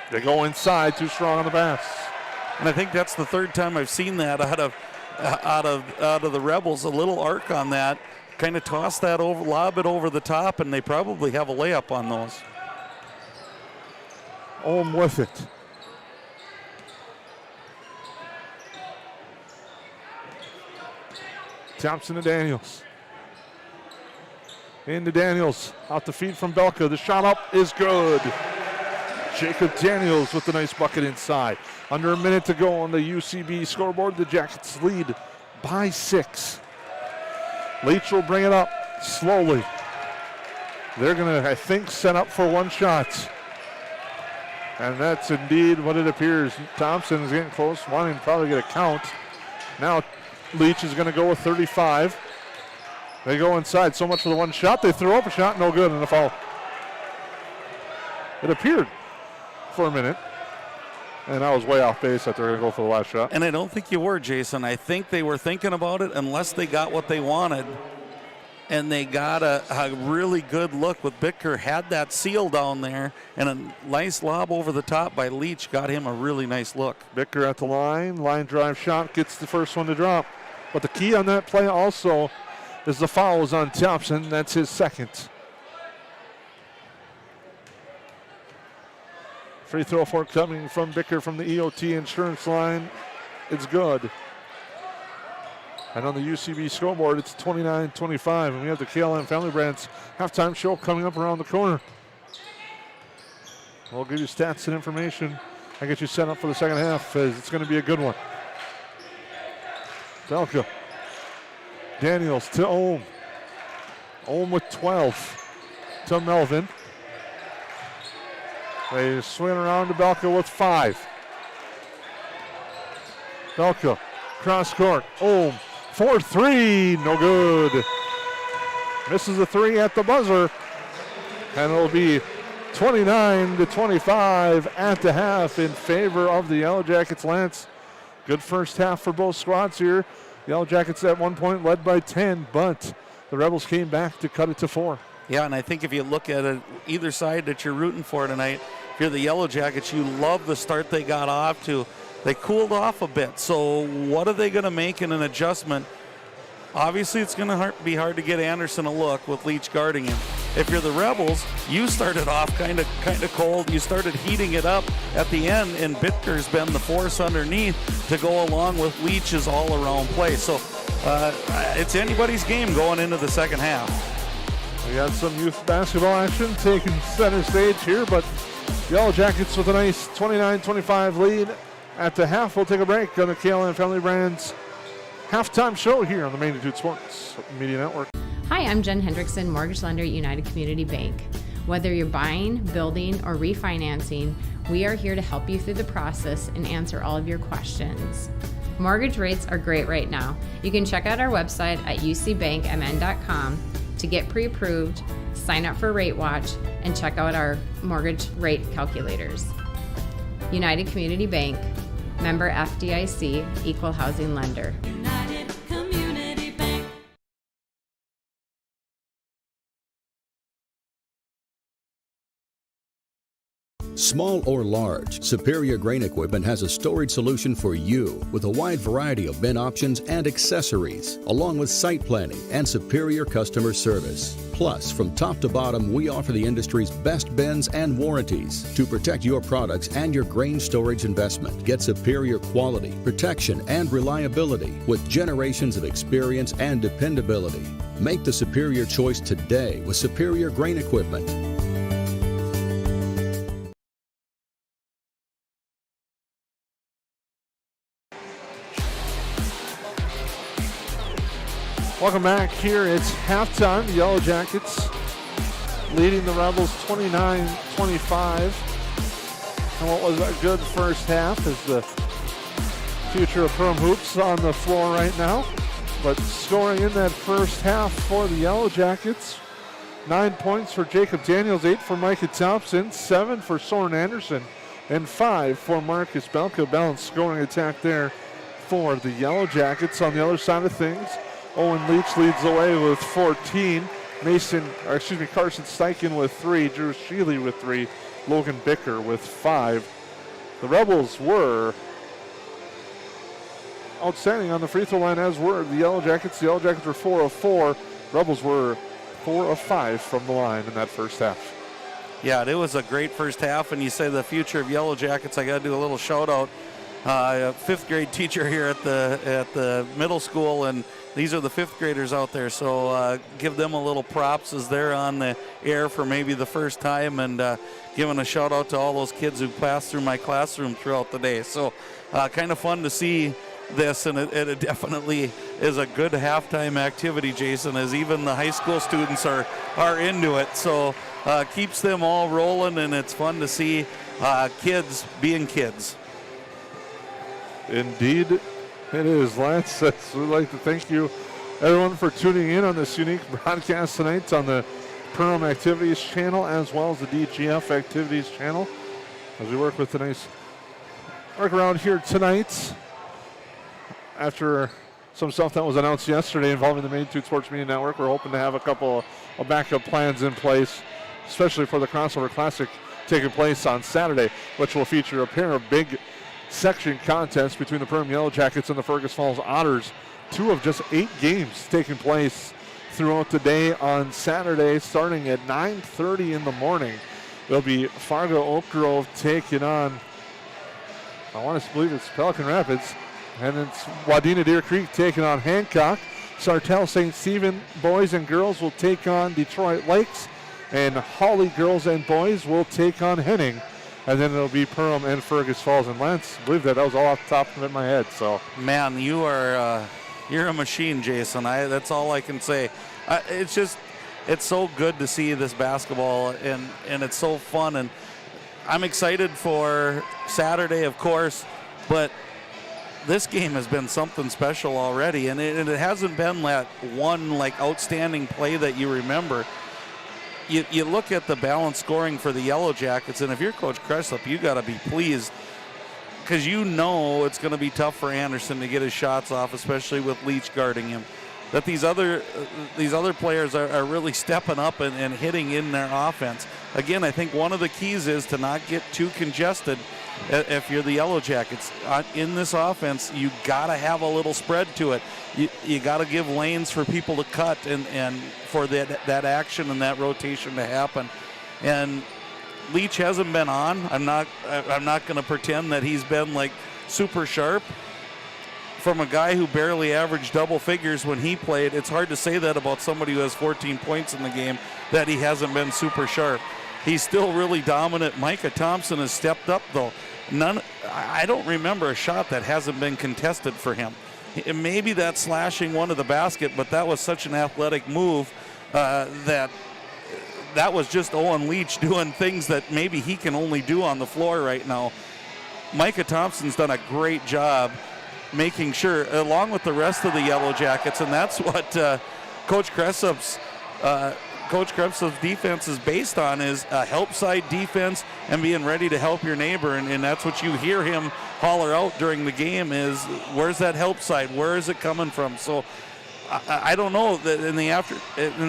Speaker 2: They go inside, too strong on the pass.
Speaker 3: And I think that's the third time I've seen that out of the Rebels. A little arc on that, kind of toss that over, lob it over the top, and they probably have a layup on those.
Speaker 2: Ohm with it. Thompson to Daniels. Into Daniels. Out the feed from Belka. The shot up is good. Jacob Daniels with the nice bucket inside. Under a minute to go on the UCB scoreboard. The Jackets lead by 6. Leach will bring it up slowly. They're going to, I think, set up for one shot. And that's indeed what it appears. Thompson is getting close, wanting to probably get a count. Now Leach is going to go with 35. They go inside. So much for the one shot. They throw up a shot, no good, and a foul. It appeared for a minute. And I was way off base that they're going to go for the last shot.
Speaker 3: And I don't think you were, Jason. I think they were thinking about it unless they got what they wanted. And they got a really good look with Bicker. Had that seal down there, and a nice lob over the top by Leach got him a really nice look.
Speaker 2: Bicker at the line drive shot, gets the first one to drop. But the key on that play also is the foul is on Thompson. That's his second. Free throw forthcoming from Bicker from the EOT insurance line. It's good. And on the UCB scoreboard, it's 29-25. And we have the KLM Family Brands halftime show coming up around the corner. We'll give you stats and information and get you set up for the second half, as it's going to be a good one. Belka. Daniels to Ohm. Ohm with 12 to Melvin. They swing around to Belka with 5. Belka, cross court. Oh, 4-3, no good. Misses a 3 at the buzzer. And it'll be 29-25 at the half in favor of the Yellowjackets. Lance, good first half for both squads here. Yellowjackets at one point led by 10, but the Rebels came back to cut it to 4.
Speaker 3: Yeah, and I think if you look at it, either side that you're rooting for tonight, if you're the Yellowjackets, you love the start they got off to. They cooled off a bit, so what are they going to make in an adjustment? Obviously, it's going to be hard to get Anderson a look with Leach guarding him. If you're the Rebels, you started off kind of cold. You started heating it up at the end, and Bitker's been the force underneath to go along with Leach's all-around play. So it's anybody's game going into the second half.
Speaker 2: We got some youth basketball action taking center stage here, but Yellowjackets with a nice 29-25 lead at the half. We'll take a break on the KLN Family Brands halftime show here on the Magnitude Sports Media Network.
Speaker 12: Hi, I'm Jen Hendrickson, mortgage lender at United Community Bank. Whether you're buying, building, or refinancing, we are here to help you through the process and answer all of your questions. Mortgage rates are great right now. You can check out our website at ucbankmn.com to get pre-approved, sign up for Rate Watch, and check out our mortgage rate calculators. United Community Bank, member FDIC, equal housing lender.
Speaker 13: United Community Bank.
Speaker 14: Small or large, Superior Grain Equipment has a storage solution for you with a wide variety of bin options and accessories, along with site planning and superior customer service. Plus, from top to bottom, we offer the industry's best bins and warranties to protect your products and your grain storage investment. Get superior quality, protection, and reliability with generations of experience and dependability. Make the superior choice today with Superior Grain Equipment.
Speaker 2: Welcome back here. It's halftime. The Yellowjackets leading the Rebels 29-25. And what was a good first half is the future of Perham Hoops on the floor right now. But scoring in that first half for the Yellowjackets, 9 points for Jacob Daniels, 8 for Micah Thompson, 7 for Soren Anderson, and 5 for Marcus Belka. Balanced scoring attack there for the Yellowjackets. On the other side of things, Owen Leach leads the way with 14. Carson Steichen with 3. Drew Sheely with 3. Logan Bicker with 5. The Rebels were outstanding on the free throw line, as were the Yellowjackets. The Yellowjackets were 4 of 4. Rebels were 4 of 5 from the line in that first half.
Speaker 3: Yeah, it was a great first half, and you say the future of Yellowjackets, I got to do a little shout out. A fifth grade teacher here at the middle school, and these are the fifth graders out there, so give them a little props as they're on the air for maybe the first time, and giving a shout out to all those kids who passed through my classroom throughout the day. So kind of fun to see this, and it definitely is a good halftime activity, Jason, as even the high school students are into it. So keeps them all rolling, and it's fun to see kids being kids.
Speaker 2: Indeed, it is. Lance, we'd like to thank you, everyone, for tuning in on this unique broadcast tonight on the Perham Activities channel as well as the DGF Activities channel as we work with the nice workaround here tonight. After some stuff that was announced yesterday involving the Magnitude Sports Media Network, we're hoping to have a couple of backup plans in place, especially for the Crossover Classic taking place on Saturday, which will feature a pair of big section contests between the Perham Yellowjackets and the Fergus Falls Otters. 2 of just 8 games taking place throughout the day on Saturday, starting at 9:30 in the morning. There'll be Fargo Oak Grove taking on, I want to believe it's Pelican Rapids, and it's Wadena Deer Creek taking on Hancock. Sartell St. Stephen boys and girls will take on Detroit Lakes, and Hawley girls and boys will take on Henning. And then it'll be Perham and Fergus Falls. And Lance, I believe that was all off the top of my head. So,
Speaker 3: man, you're a machine, Jason. That's all I can say. It's so good to see this basketball, and it's so fun. And I'm excited for Saturday, of course, but this game has been something special already, and it hasn't been that one like outstanding play that you remember. You look at the balanced scoring for the Yellowjackets, and if you're Coach Cressup, you got to be pleased, because you know it's going to be tough for Anderson to get his shots off, especially with Leach guarding him. That these other players are really stepping up and hitting in their offense. Again, I think one of the keys is to not get too congested. If you're the Yellowjackets in this offense, you got to have a little spread to it. You got to give lanes for people to cut and for that action and that rotation to happen. And Leach hasn't been on. I'm not going to pretend that he's been like super sharp. From a guy who barely averaged double figures when he played, it's hard to say that about somebody who has 14 points in the game, that he hasn't been super sharp. He's still really dominant. Micah Thompson has stepped up, though. I don't remember a shot that hasn't been contested for him. Maybe that slashing one to the basket, but that was such an athletic move that was just Owen Leach doing things that maybe he can only do on the floor right now. Micah Thompson's done a great job making sure, along with the rest of the Yellowjackets, and that's what Coach Cressup's defense is based on, is a help side defense and being ready to help your neighbor, and that's what you hear him holler out during the game is, where's that help side? Where is it coming from? So I don't know that in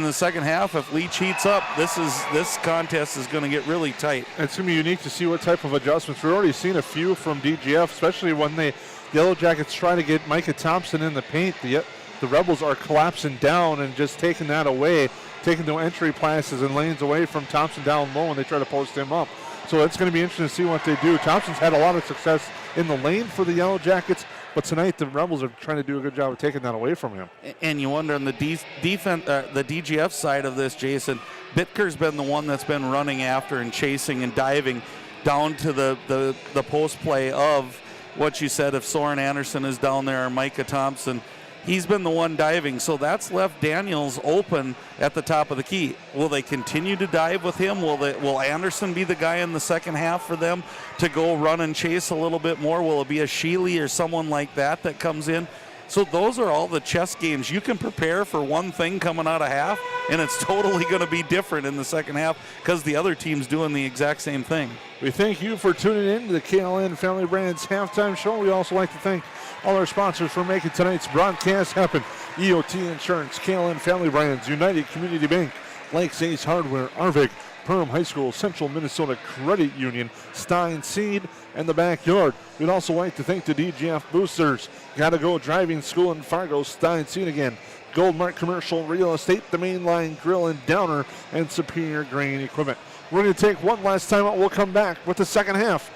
Speaker 3: the second half, if Leach heats up, this contest is going to get really tight.
Speaker 2: It's going to be unique to see what type of adjustments. We've already seen a few from DGF, especially when the Yellowjackets try to get Micah Thompson in the paint. The Rebels are collapsing down and just taking that away, taking the entry passes and lanes away from Thompson down low, and they try to post him up. So it's going to be interesting to see what they do. Thompson's had a lot of success in the lane for the Yellowjackets, but tonight the Rebels are trying to do a good job of taking that away from him.
Speaker 3: And you wonder on the DGF side of this, Jason, Bitker's been the one that's been running after and chasing and diving down to the post play of what you said, if Soren Anderson is down there or Micah Thompson. He's been the one diving, so that's left Daniels open at the top of the key. Will they continue to dive with him? Will Anderson be the guy in the second half for them to go run and chase a little bit more? Will it be a Sheely or someone like that comes in? So those are all the chess games. You can prepare for one thing coming out of half, and it's totally going to be different in the second half because the other team's doing the exact same thing.
Speaker 2: We thank you for tuning in to the KLN Family Brands Halftime Show. We also like to thank all our sponsors for making tonight's broadcast happen. EOT Insurance, KLN Family Brands, United Community Bank, Lakes Ace Hardware, Arvik, Perham High School, Central Minnesota Credit Union, Stein Seed, and the Backyard. We'd also like to thank the DGF Boosters, Gotta Go Driving School in Fargo, Stein Seed again, Goldmark Commercial Real Estate, the Mainline Grill and Downer, and Superior Grain Equipment. We're going to take one last time out. We'll come back with the second half.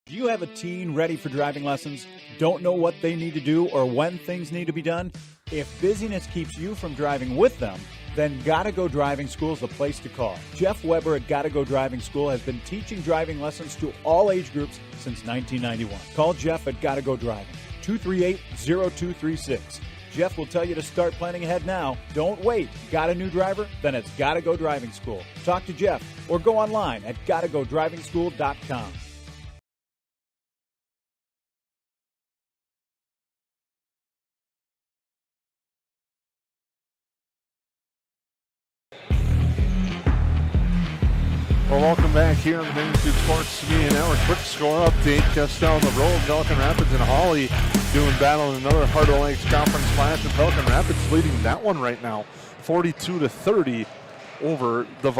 Speaker 6: Do you have a teen ready for driving lessons? Don't know what they need to do or when things need to be done? If busyness keeps you from driving with them, then Gotta Go Driving School is the place to call. Jeff Weber at Gotta Go Driving School has been teaching driving lessons to all age groups since 1991. Call Jeff at Gotta Go Driving, 238-0236. Jeff will tell you to start planning ahead now. Don't wait. Got a new driver? Then it's Gotta Go Driving School. Talk to Jeff or go online at gottagodrivingschool.com.
Speaker 2: Well, welcome back here on the Magnitude Sports Media Network. Quick score update just down the road. Pelican Rapids and Hawley doing battle in another Heart of Lakes Conference clash, and Pelican Rapids leading that one right now, 42-30 over the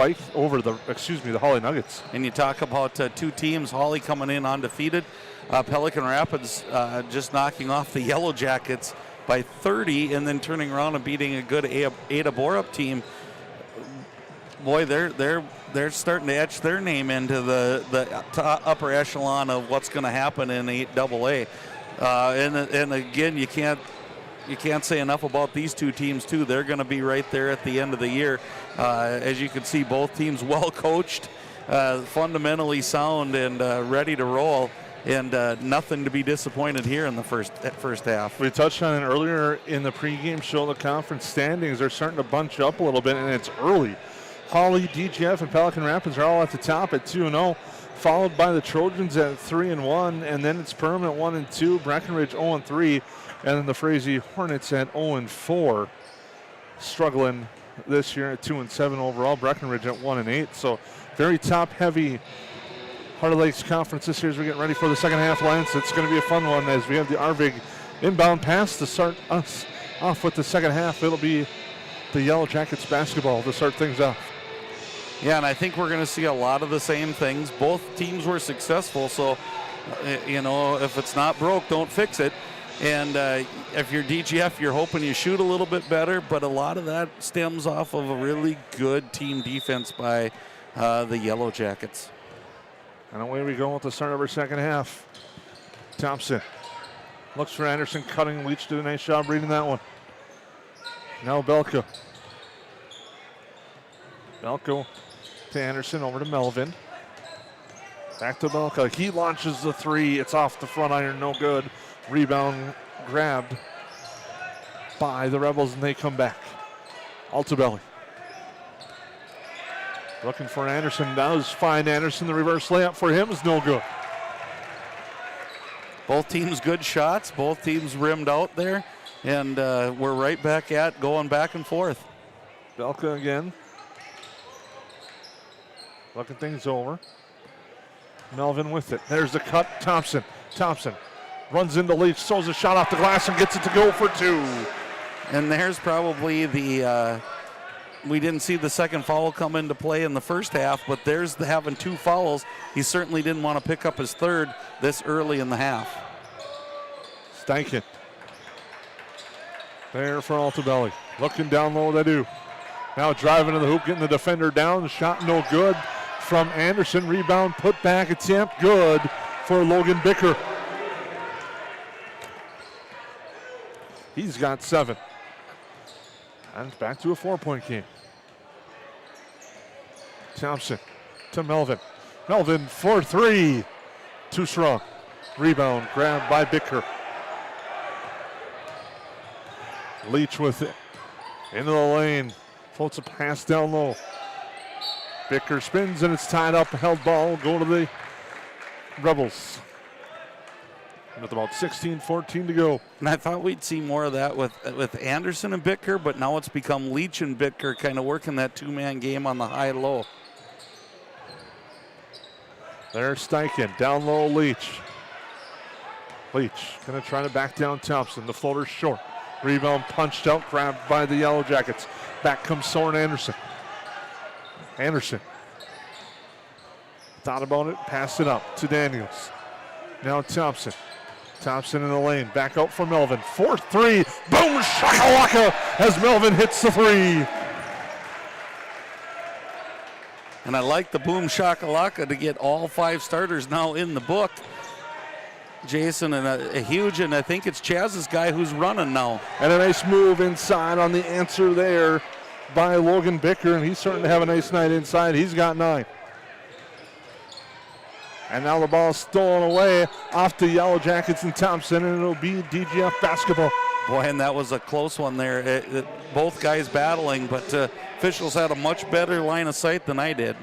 Speaker 2: Hawley Nuggets.
Speaker 3: And you talk about two teams, Hawley coming in undefeated, Pelican Rapids just knocking off the Yellowjackets by 30, and then turning around and beating a good Ada Borup team. Boy, they're starting to etch their name into the upper echelon of what's going to happen in 8AA. And again, you can't you can't say enough about these two teams, too. They're going to be right there at the end of the year. As you can see, both teams well coached, fundamentally sound, and ready to roll. And nothing to be disappointed here in the first half.
Speaker 2: We touched on it earlier in the pregame show. The conference standings are starting to bunch up a little bit, and it's early. Hawley, DGF, and Pelican Rapids are all at the top at 2-0, followed by the Trojans at 3-1, and then it's Perham at 1-2, Breckenridge 0-3, and then the Frazee Hornets at 0-4, struggling this year at 2-7 overall. Breckenridge at 1-8, so very top-heavy Heart of Lakes Conference this year as we get ready for the second half, Lance. It's going to be a fun one as we have the Arvig inbound pass to start us off with the second half. It'll be the Yellowjackets basketball to start things off.
Speaker 3: Yeah, and I think we're going to see a lot of the same things. Both teams were successful, so, if it's not broke, don't fix it. And if you're DGF, you're hoping you shoot a little bit better, but a lot of that stems off of a really good team defense by the Yellowjackets.
Speaker 2: And away we go with the start of our second half. Thompson looks for Anderson, cutting. Leach did a nice job reading that one. Now Belka. Belka to Anderson, over to Melvin. Back to Belka. He launches the three. It's off the front iron, no good. Rebound grabbed by the Rebels, and they come back. Altabelli. Looking for Anderson, does find Anderson. The reverse layup for him is no good.
Speaker 3: Both teams good shots. Both teams rimmed out there. And we're right back at going back and forth.
Speaker 2: Belka again. Looking things over. Melvin with it. There's the cut. Thompson. Thompson runs into Leach, throws a shot off the glass and gets it to go for two.
Speaker 3: And there's probably the... we didn't see the second foul come into play in the first half, but there's having two fouls. He certainly didn't want to pick up his third this early in the half.
Speaker 2: Steichen. There for Altabelli. Looking down low, they do. Now driving to the hoop, getting the defender down. The shot no good from Anderson. Rebound, put back, attempt good for Logan Bicker. He's got 7. And back to a 4-point game. Thompson to Melvin. Melvin for 3. Too strong. Rebound grabbed by Bicker. Leach with it. Into the lane. Floats a pass down low. Bicker spins and it's tied up. Held ball. Go to the Rebels. With about 16-14 to go.
Speaker 3: And I thought we'd see more of that with Anderson and Bicker, but now it's become Leach and Bicker kind of working that two-man game on the high-low.
Speaker 2: There's Steichen. Down low, Leach. Leach going to try to back down Thompson. The floater's short. Rebound punched out, grabbed by the Yellowjackets. Back comes Soren Anderson. Anderson. Thought about it, passed it up to Daniels. Now Thompson. Thompson in the lane, back out for Melvin. 4-3, boom, shakalaka, as Melvin hits the 3.
Speaker 3: And I like the boom shakalaka to get all 5 starters now in the book. Jason, and a huge, and I think it's Chaz's guy who's running now.
Speaker 2: And a nice move inside on the answer there by Logan Bicker, and he's starting to have a nice night inside. He's got 9. And now the ball is stolen away off the Yellowjackets and Thompson, and it'll be DGF basketball.
Speaker 3: Boy, and that was a close one there. Both guys battling, but officials had a much better line of sight than I did.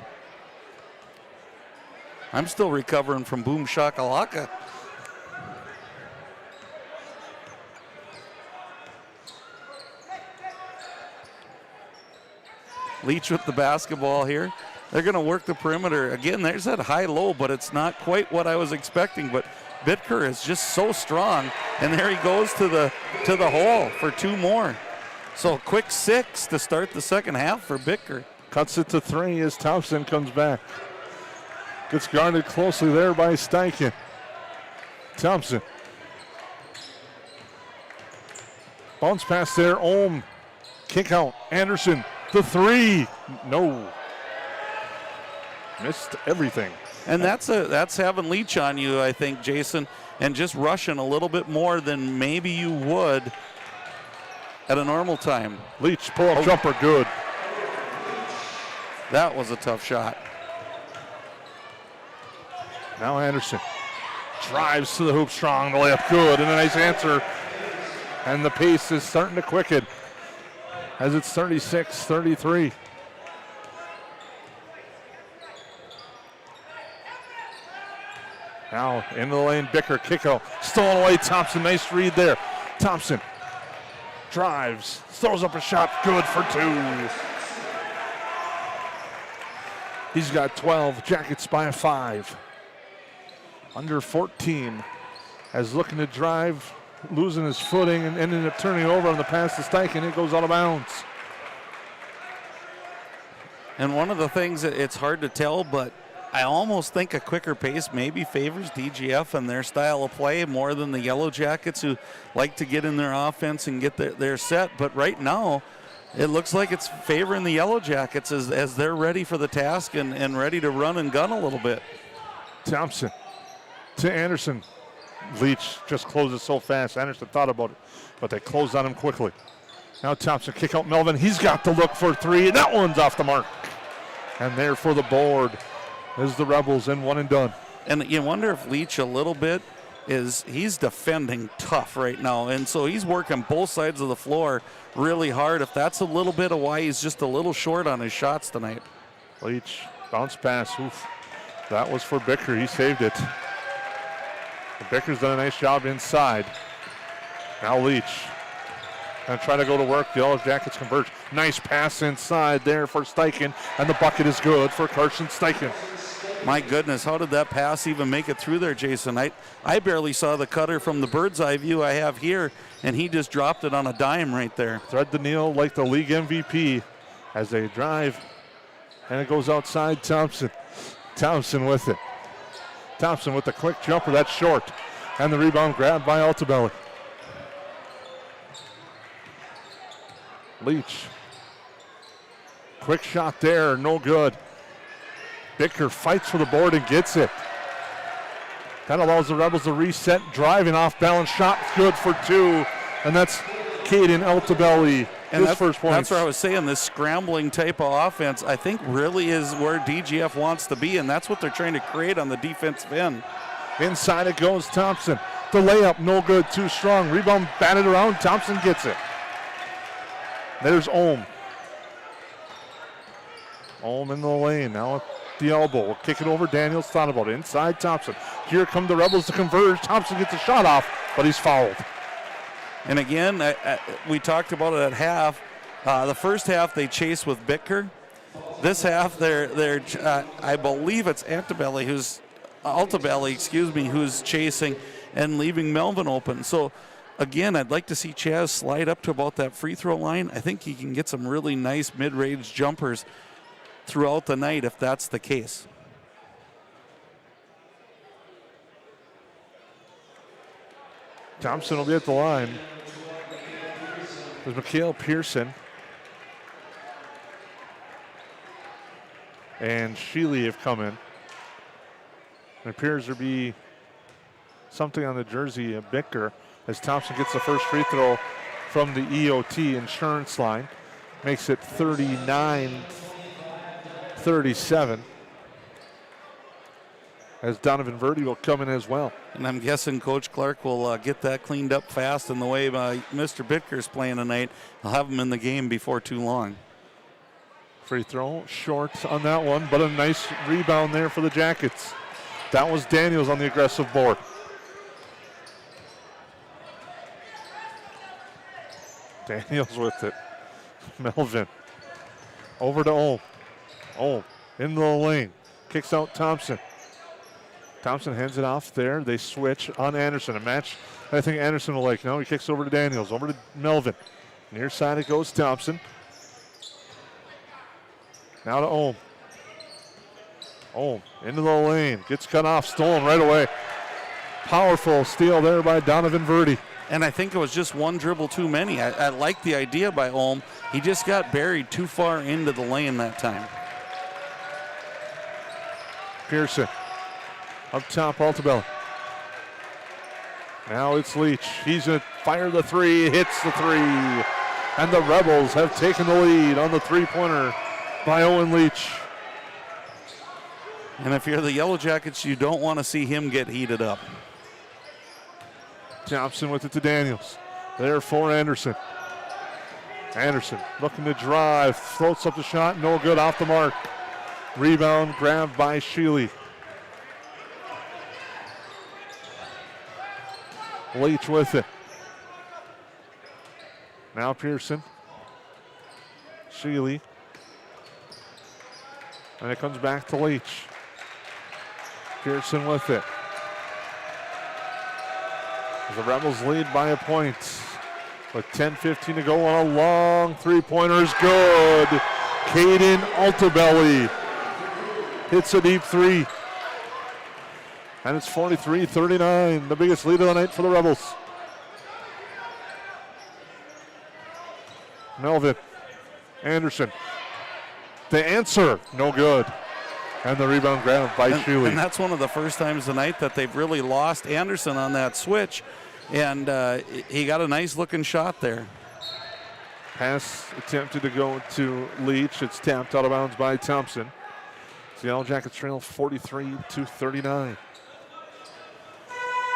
Speaker 3: I'm still recovering from boom shakalaka. Leach with the basketball here. They're going to work the perimeter. Again, there's that high-low, but it's not quite what I was expecting. But Bittker is just so strong, and there he goes to the hole for 2 more. So a quick 6 to start the second half for Bittker.
Speaker 2: Cuts it to 3 as Thompson comes back. Gets guarded closely there by Steichen. Thompson. Bounce pass there, Ohm. Kick out, Anderson. The 3, no. Missed everything.
Speaker 3: And that's having Leach on you, I think, Jason, and just rushing a little bit more than maybe you would at a normal time.
Speaker 2: Leach, pull-up jumper, good.
Speaker 3: That was a tough shot.
Speaker 2: Now Anderson drives to the hoop strong, the layup good, and a nice answer. And the pace is starting to quicken as it's 36-33. Now into the lane, Bicker, kick out, stolen away, Thompson, nice read there. Thompson drives, throws up a shot, good for 2. He's got 12, Jackets by a 5. Under 14, as looking to drive, losing his footing and ended up turning over on the pass to Steichen. It goes out of bounds.
Speaker 3: And one of the things that it's hard to tell, but I almost think a quicker pace maybe favors DGF and their style of play more than the Yellowjackets, who like to get in their offense and get their set. But right now, it looks like it's favoring the Yellowjackets as they're ready for the task and ready to run and gun a little bit.
Speaker 2: Thompson to Anderson. Leach just closes so fast. Anderson thought about it, but they closed on him quickly. Now Thompson kick out Melvin. He's got to look for 3. That one's off the mark. And there for the board is the Rebels, and one and done.
Speaker 3: And you wonder if Leach a little bit he's defending tough right now. And so he's working both sides of the floor really hard. If that's a little bit of why he's just a little short on his shots tonight.
Speaker 2: Leach, bounce pass. Oof. That was for Bicker. He saved it. Bicker's done a nice job inside. Now Leach gonna try to go to work. The Yellowjackets converge. Nice pass inside there for Steichen, and the bucket is good for Carson Steichen.
Speaker 3: My goodness, how did that pass even make it through there, Jason? I barely saw the cutter from the bird's eye view I have here, and he just dropped it on a dime right there.
Speaker 2: Thread the Neal like the league MVP as they drive, and it goes outside. Thompson with it. Thompson with the quick jumper, that's short. And the rebound grabbed by Altabelli. Leach. Quick shot there, no good. Bicker fights for the board and gets it. That allows the Rebels to reset, driving off balance shot, good for 2. And that's Caden Altabelli.
Speaker 3: And
Speaker 2: his first point.
Speaker 3: That's what I was saying. This scrambling type of offense, I think, really is where DGF wants to be, and that's what they're trying to create on the defensive end.
Speaker 2: Inside it goes Thompson. The layup, no good, too strong. Rebound batted around. Thompson gets it. There's Ohm. Ohm in the lane. Now at the elbow. We'll kick it over. Daniels thought about it. Inside Thompson. Here come the Rebels to converge. Thompson gets a shot off, but he's fouled.
Speaker 3: And again, we talked about it at half. The first half they chase with Bicker. This half, they're I believe it's Altabelli who's chasing and leaving Melvin open. So again, I'd like to see Chaz slide up to about that free throw line. I think he can get some really nice mid-range jumpers throughout the night if that's the case.
Speaker 2: Thompson will be at the line. There's Mikhail Pearson and Sheely have come in. It appears to be something on the jersey of Bicker as Thompson gets the first free throw from the EOT insurance line. Makes it 39-37. As Donovan Verdi will come in as well.
Speaker 3: And I'm guessing Coach Clark will get that cleaned up fast, and the way Mr. Bitker's playing tonight, he'll have him in the game before too long.
Speaker 2: Free throw short on that one, but a nice rebound there for the Jackets. That was Daniels on the aggressive board. Daniels with it. Melvin over to Ohm. Ohm into the lane. Kicks out Thompson. Thompson hands it off there. They switch on Anderson. A match I think Anderson will like. No, he kicks over to Daniels. Over to Melvin. Near side it goes Thompson. Now to Ohm. Ohm into the lane. Gets cut off. Stolen right away. Powerful steal there by Donovan Verdi.
Speaker 3: And I think it was just one dribble too many. I like the idea by Ohm. He just got buried too far into the lane that time.
Speaker 2: Pearson. Up top, Altabelli. Now it's Leach. He's going to fire the 3. Hits the 3. And the Rebels have taken the lead on the three-pointer by Owen Leach.
Speaker 3: And if you're the Yellow Jackets, you don't want to see him get heated up.
Speaker 2: Thompson with it to Daniels. There for Anderson. Anderson looking to drive, floats up the shot, no good, off the mark. Rebound grabbed by Sheely. Leach with it. Now Pearson. Sheely. And it comes back to Leach. Pearson with it. The Rebels lead by a point. With 10:15 to go on a long three-pointer is good. Caden Altabelli hits a deep three. And it's 43-39, the biggest lead of the night for the Rebels. Melvin Anderson. The answer, no good. And the rebound grabbed by Sheely.
Speaker 3: And that's one of the first times tonight that they've really lost Anderson on that switch. And he got a nice looking shot there.
Speaker 2: Pass attempted to go to Leach. It's tapped out of bounds by Thompson. The Yellow Jackets trail 43-39.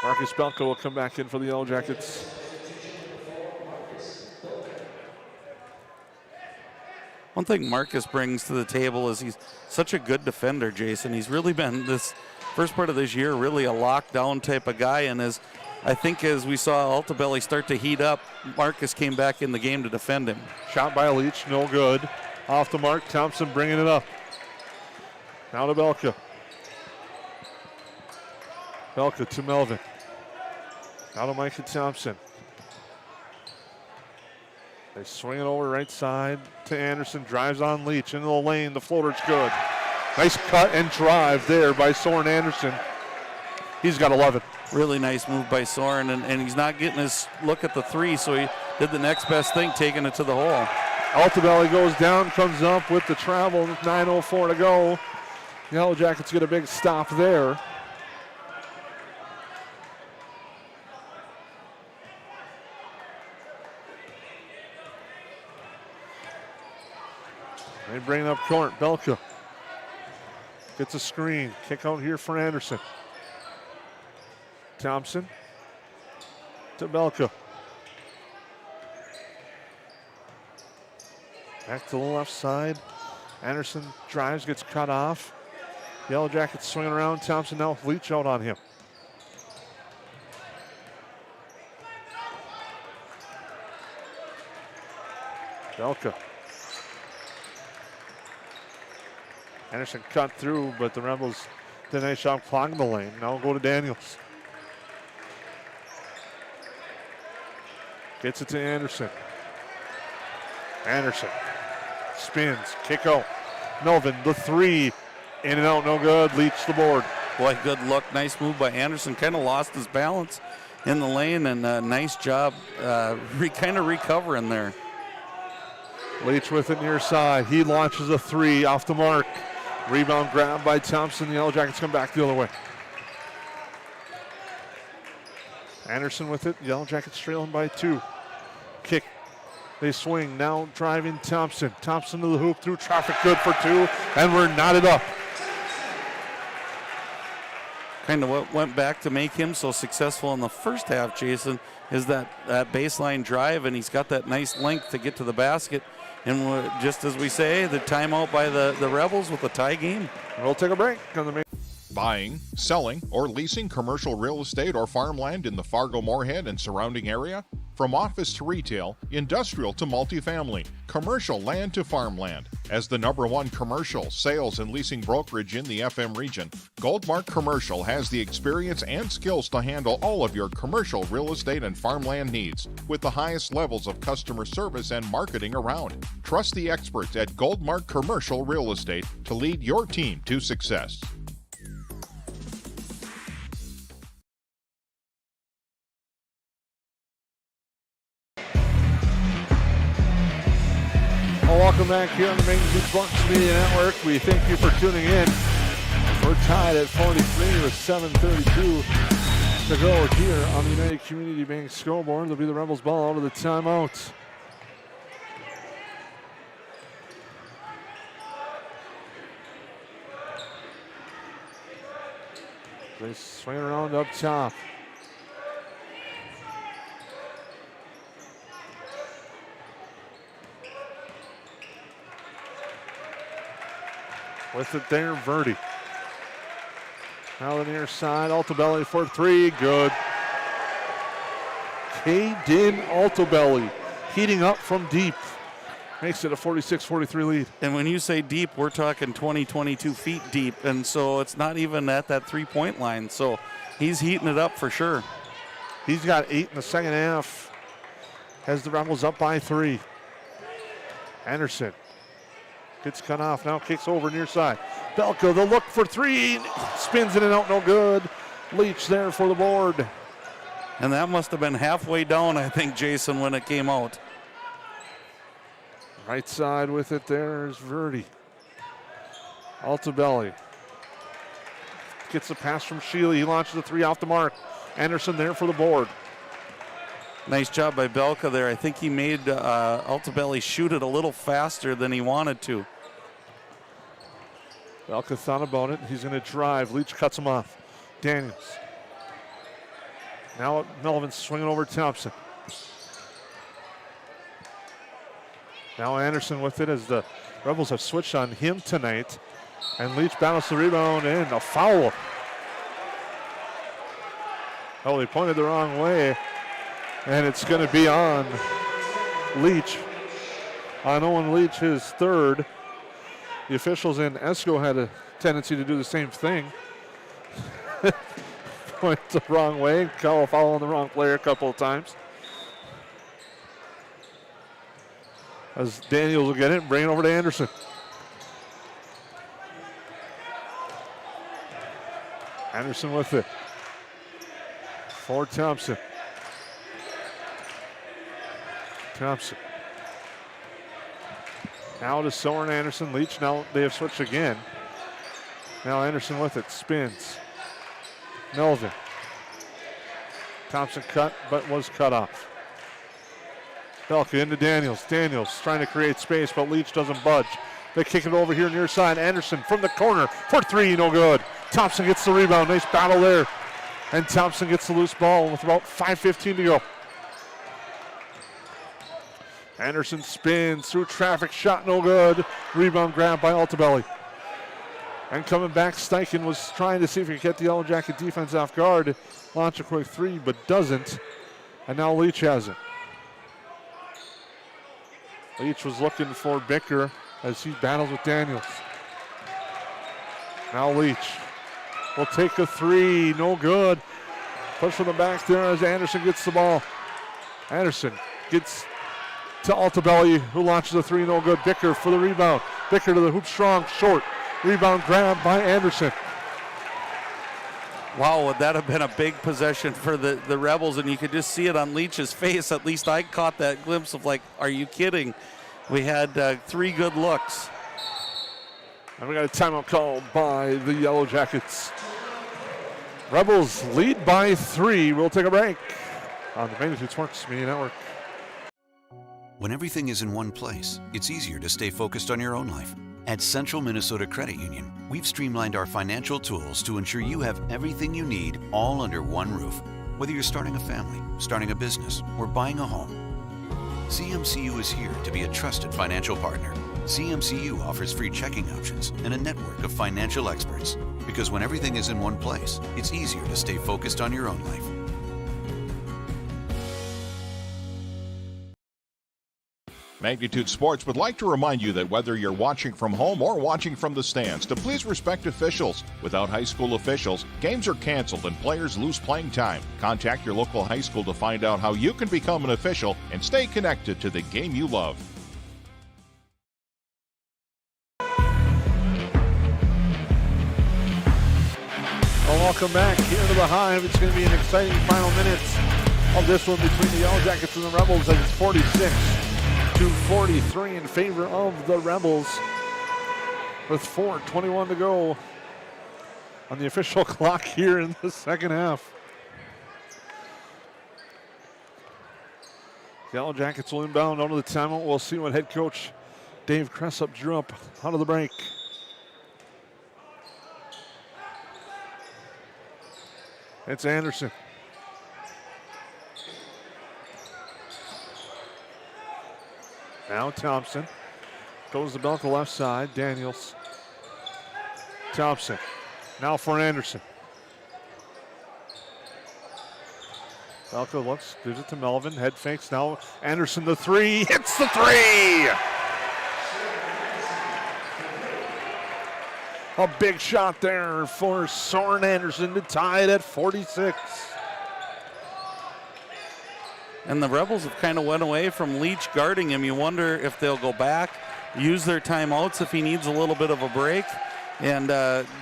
Speaker 2: Marcus Belko will come back in for the Yellow Jackets.
Speaker 3: One thing Marcus brings to the table is he's such a good defender, Jason. He's really been, this first part of this year, really a lockdown type of guy. And as I think as we saw Altabelli start to heat up, Marcus came back in the game to defend him.
Speaker 2: Shot by Leach, no good. Off the mark, Thompson bringing it up. Now to Belka. Belka to Melvin. Now to Micah Thompson. They swing it over right side to Anderson. Drives on Leach into the lane. The floater's good. Nice cut and drive there by Soren Anderson. He's got 11.
Speaker 3: Really nice move by Soren, and he's not getting his look at the three, so he did the next best thing, taking it to the hole.
Speaker 2: Altabelli goes down, comes up with the travel. 9:04 to go. Yellow Jackets get a big stop there. They bring it up court. Belka gets a screen. Kick out here for Anderson. Thompson to Belka. Back to the left side. Anderson drives, gets cut off. Yellow Jackets swinging around. Thompson now with Leach out on him. Belka. Anderson cut through, but the Rebels did a nice job clogging the lane. Now we'll go to Daniels. Gets it to Anderson. Anderson spins, kick out. Melvin, the three, in and out, no good. Leach the board.
Speaker 3: Boy, good look. Nice move by Anderson. Kind of lost his balance in the lane, and nice job kind of recovering there.
Speaker 2: Leach with it near side. He launches a three off the mark. Rebound grab by Thompson. The Yellow Jackets come back the other way. Anderson with it. Yellow Jackets trailing by 2. Kick. They swing. Now driving Thompson. Thompson to the hoop through traffic. Good for 2. And we're knotted up.
Speaker 3: Kind of what went back to make him so successful in the first half, Jason, is that baseline drive, and he's got that nice length to get to the basket. And just as we say, the timeout by the Rebels with a tie game.
Speaker 2: We'll take a break on the main.
Speaker 15: Buying, selling, or leasing commercial real estate or farmland in the Fargo-Moorhead and surrounding area? From office to retail, industrial to multifamily, commercial land to farmland. As the #1 commercial, sales, and leasing brokerage in the FM region, Goldmark Commercial has the experience and skills to handle all of your commercial real estate and farmland needs with the highest levels of customer service and marketing around. Trust the experts at Goldmark Commercial Real Estate to lead your team to success.
Speaker 2: Welcome back here on the Pregame Sports Media Network. We thank you for tuning in. We're tied at 43 with 7:32 to go here on the United Community Bank scoreboard. There'll be the Rebels ball out of the timeout. They swing it around up top. With it there, Verdi. Now the near side, Altobelli for three, good. Caden Altobelli heating up from deep. Makes it a 46-43 lead.
Speaker 3: And when you say deep, we're talking 20, 22 feet deep. And so it's not even at that three-point line. So he's heating it up for sure.
Speaker 2: He's got 8 in the second half. Has the Rebels up by 3. Anderson gets cut off, now kicks over near side. Belka, the look for 3. Spins in and out, no good. Leach there for the board.
Speaker 3: And that must have been halfway down, I think, Jason, when it came out.
Speaker 2: Right side with it there is Verdi. Altobelli gets the pass from Sheely. He launches a 3 off the mark. Anderson there for the board.
Speaker 3: Nice job by Belka there. I think he made Altobelli shoot it a little faster than he wanted to.
Speaker 2: Belka thought about it. He's going to drive. Leach cuts him off. Daniels. Now Melvin swinging over Thompson. Now Anderson with it as the Rebels have switched on him tonight. And Leach battles the rebound and a foul. Oh, they pointed the wrong way. And it's going to be on Leach. On Owen Leach, his third. The officials in Esco had a tendency to do the same thing. Point the wrong way, call a foul on the wrong player a couple of times. As Daniels will get it and bring it over to Anderson. Anderson with it. For Thompson. Thompson. Now to Soren Anderson. Leach, now they have switched again. Now Anderson with it, spins. Melvin. Thompson cut, but was cut off. Belka into Daniels. Daniels trying to create space, but Leach doesn't budge. They kick it over here near side. Anderson from the corner for 3, no good. Thompson gets the rebound. Nice battle there. And Thompson gets the loose ball with about 5:15 to go. Anderson spins through traffic, shot no good. Rebound grab by Altobelli. And coming back, Steichen was trying to see if he could get the Yellowjacket defense off guard. Launch a quick 3, but doesn't. And now Leach has it. Leach was looking for Bicker as he battles with Daniels. Now Leach will take a 3, no good. Push from the back there as Anderson gets the ball. Anderson gets to Altobelli, who launches a 3, no good. Bicker for the rebound. Bicker to the hoop, strong, short. Rebound grab by Anderson.
Speaker 3: Wow, would that have been a big possession for the Rebels, and you could just see it on Leach's face. At least I caught that glimpse of like, are you kidding? We had 3 good looks.
Speaker 2: And we got a timeout call by the Yellowjackets. Rebels lead by 3. We'll take a break on the Magnitude Sports Media Network.
Speaker 9: When everything is in one place, it's easier to stay focused on your own life. At Central Minnesota Credit Union, we've streamlined our financial tools to ensure you have everything you need all under one roof. Whether you're starting a family, starting a business, or buying a home, CMCU is here to be a trusted financial partner. CMCU offers free checking options and a network of financial experts. Because when everything is in one place, it's easier to stay focused on your own life.
Speaker 15: Magnitude Sports would like to remind you that whether you're watching from home or watching from the stands, to please respect officials. Without high school officials, games are canceled and players lose playing time. Contact your local high school to find out how you can become an official and stay connected to the game you love.
Speaker 2: Well, welcome back here to the Hive. It's going to be an exciting final minutes of this one between the Yellowjackets and the Rebels as it's 46-43 in favor of the Rebels with 4:21 to go on the official clock here in the second half. The Yellowjackets will inbound out of the timeout. We'll see what head coach Dave Cressup drew up out of the break. It's Anderson. Now Thompson goes to Belka left side. Daniels. Thompson. Now for Anderson. Belka looks, gives it to Melvin. Head fakes. Now Anderson the three. Hits the three! A big shot there for Soren Anderson to tie it at 46.
Speaker 3: And the Rebels have kind of went away from Leach guarding him. You wonder if they'll go back, use their timeouts if he needs a little bit of a break, and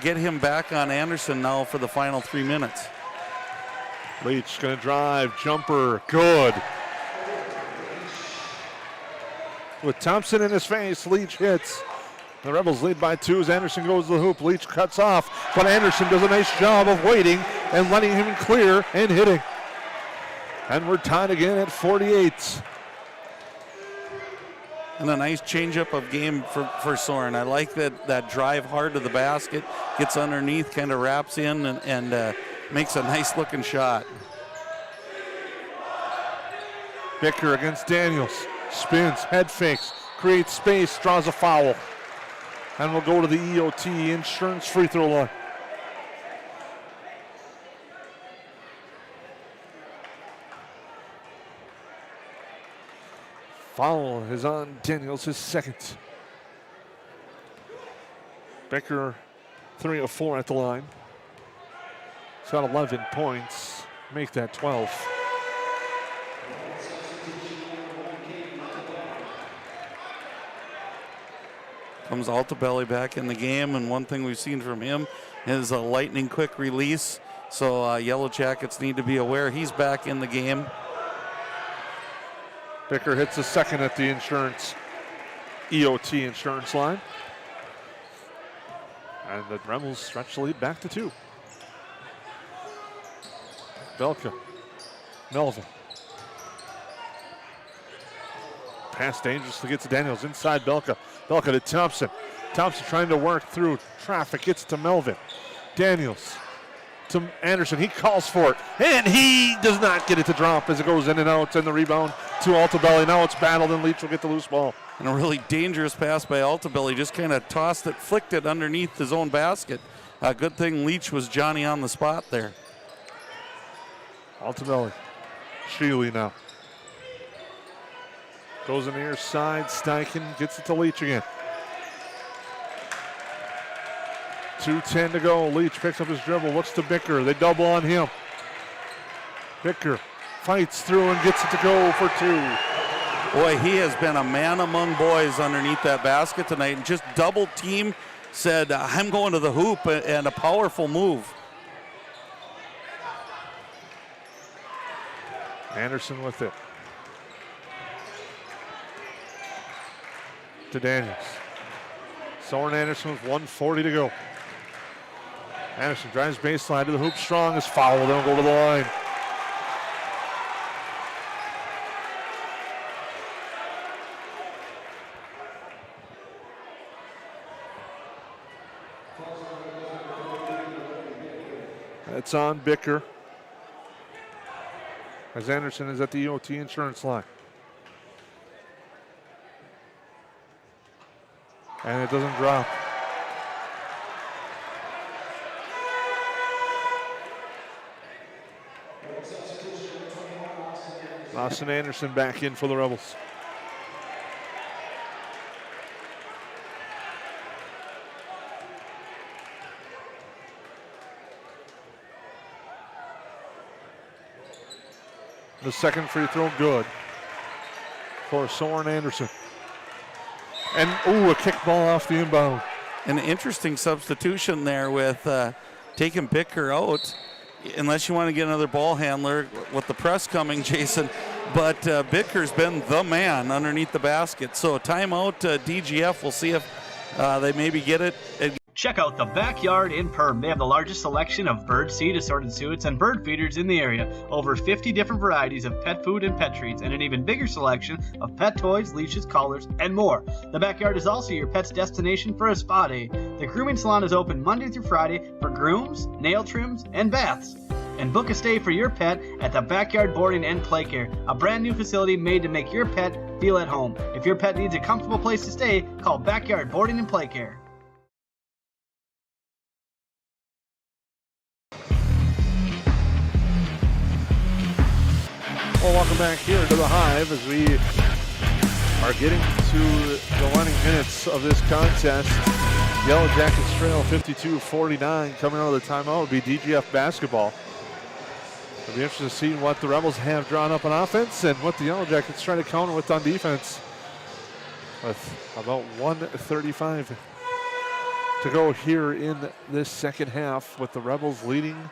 Speaker 3: get him back on Anderson now for the final 3 minutes.
Speaker 2: Leach going to drive, jumper, good. With Thompson in his face, Leach hits. The Rebels lead by 2 as Anderson goes to the hoop. Leach cuts off, but Anderson does a nice job of waiting and letting him clear and hitting. And we're tied again at 48.
Speaker 3: And a nice changeup of game for Soren. I like that drive hard to the basket, gets underneath, kind of wraps in, and makes a nice looking shot.
Speaker 2: Bicker against Daniels. Spins, head fakes, creates space, draws a foul. And we'll go to the EOT Insurance free throw line. Foul is on Daniels, his second. Becker 3 of 4 at the line. He's got 11 points. Make that 12.
Speaker 3: Comes Altabelli back in the game, and one thing we've seen from him is a lightning quick release. So Yellowjackets need to be aware he's back in the game.
Speaker 2: Bicker hits a second at the insurance, EOT insurance line. And the Rebels stretch the lead back to 2. Belka, Melvin. Pass dangerously gets to Daniels inside Belka. Belka to Thompson. Thompson trying to work through traffic, gets to Melvin. Daniels to Anderson, he calls for it, and he does not get it to drop as it goes in and out, and the rebound to Altabelli. Now it's battled, and Leach will get the loose ball.
Speaker 3: And a really dangerous pass by Altabelli, just kind of tossed it, flicked it underneath his own basket. Good thing Leach was Johnny on the spot there.
Speaker 2: Altabelli, Sheely now. Goes on the near side, Steichen gets it to Leach again. 2:10 to go. Leach picks up his dribble, looks to Bicker. They double on him. Bicker fights through and gets it to go for 2.
Speaker 3: Boy, he has been a man among boys underneath that basket tonight, and just double team, said, I'm going to the hoop, and a powerful move.
Speaker 2: Anderson with it. To Daniels. Soren Anderson with 1:40 to go. Anderson drives baseline to the hoop, strong, is fouled, then go to the line. It's on Bicker as Anderson is at the EOT insurance line. And it doesn't drop. Austin Anderson back in for the Rebels. The second free throw good for Soren Anderson. And, a kick ball off the inbound.
Speaker 3: An interesting substitution there with taking Bicker out, unless you want to get another ball handler with the press coming, Jason. But Bicker's been the man underneath the basket. So timeout, DGF. We'll see if they maybe get it.
Speaker 8: Check out the Backyard in Perham. They have the largest selection of bird seed, assorted suets, and bird feeders in the area. Over 50 different varieties of pet food and pet treats, and an even bigger selection of pet toys, leashes, collars, and more. The Backyard is also your pet's destination for a spa day. The grooming salon is open Monday through Friday for grooms, nail trims, and baths. and book a stay for your pet at the Backyard Boarding and Play Care, a brand new facility made to make your pet feel at home. If your pet needs a comfortable place to stay, call Backyard Boarding and Play Care.
Speaker 2: Well, welcome back here to the Hive as we are getting to the waning minutes of this contest. Yellowjackets trail 52-49. Coming out of the timeout would be DGF basketball. It'll be interesting to see what the Rebels have drawn up on offense and what the Yellowjackets try to counter with on defense. With about 1:35 to go here in this second half, with the Rebels leading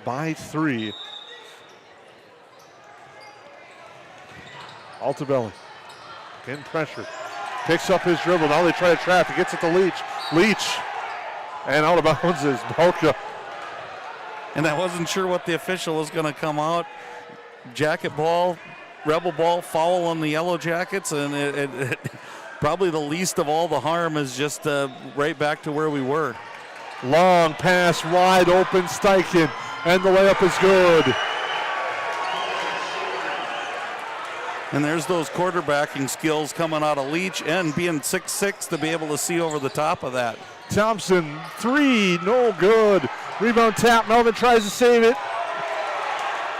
Speaker 2: by 3. Altabelli getting pressure. Picks up his dribble. Now they try to trap. He gets it to Leach. Leach. And out of bounds is Belka.
Speaker 3: And I wasn't sure what the official was going to come out. Jacket ball, Rebel ball, foul on the Yellow Jackets. And it probably the least of all the harm is just right back to where we were.
Speaker 2: Long pass, wide open, Steichen. And the layup is good.
Speaker 3: And there's those quarterbacking skills coming out of Leach and being 6'6" to be able to see over the top of that.
Speaker 2: Thompson, 3, no good. Rebound tap, Melvin tries to save it.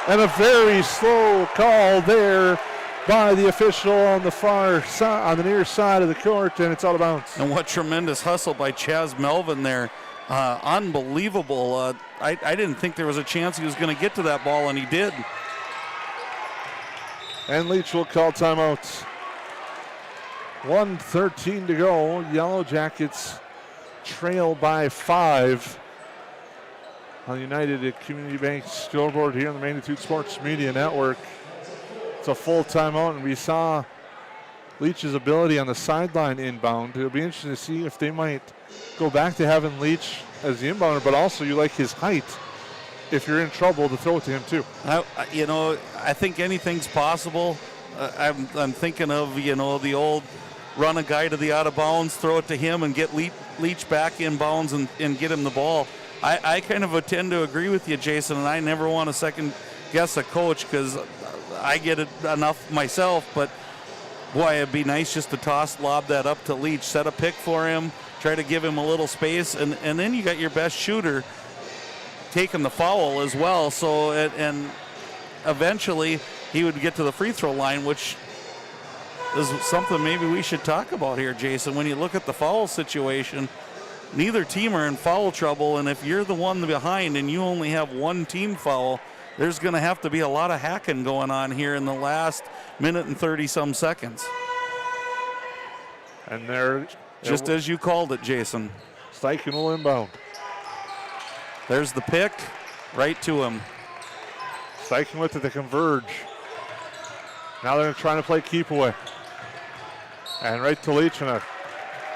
Speaker 2: And a very slow call there by the official on the far side, on the near side of the court, and it's out of bounds.
Speaker 3: And what tremendous hustle by Chaz Melvin there. Unbelievable. I didn't think there was a chance he was going to get to that ball, and he did.
Speaker 2: And Leach will call timeouts. 1:13 to go. Yellow Jackets trail by 5 on the United Community Bank scoreboard here on the Magnitude Sports Media Network. It's a full timeout, and we saw Leach's ability on the sideline inbound. It'll be interesting to see if they might go back to having Leach as the inbounder, but also you like his height. If you're in trouble, to throw it to him too.
Speaker 3: I think anything's possible. I'm thinking of, the old run a guy to the out of bounds, throw it to him, and get Leach back in bounds and get him the ball. I kind of tend to agree with you, Jason, and I never want to second guess a coach because I get it enough myself, but boy, it'd be nice just to lob that up to Leach, set a pick for him, try to give him a little space, and then you got your best shooter taking the foul as well. So and eventually he would get to the free throw line, which is something maybe we should talk about here, Jason. When you look at the foul situation, neither team are in foul trouble, and if you're the one behind and you only have one team foul, there's going to have to be a lot of hacking going on here in the last minute and 30-some seconds.
Speaker 2: And there,
Speaker 3: just as you called it, Jason.
Speaker 2: Steichen will inbound.
Speaker 3: There's the pick, right to him.
Speaker 2: Steichen with it to converge. Now they're trying to play keep away. And right to Leach and a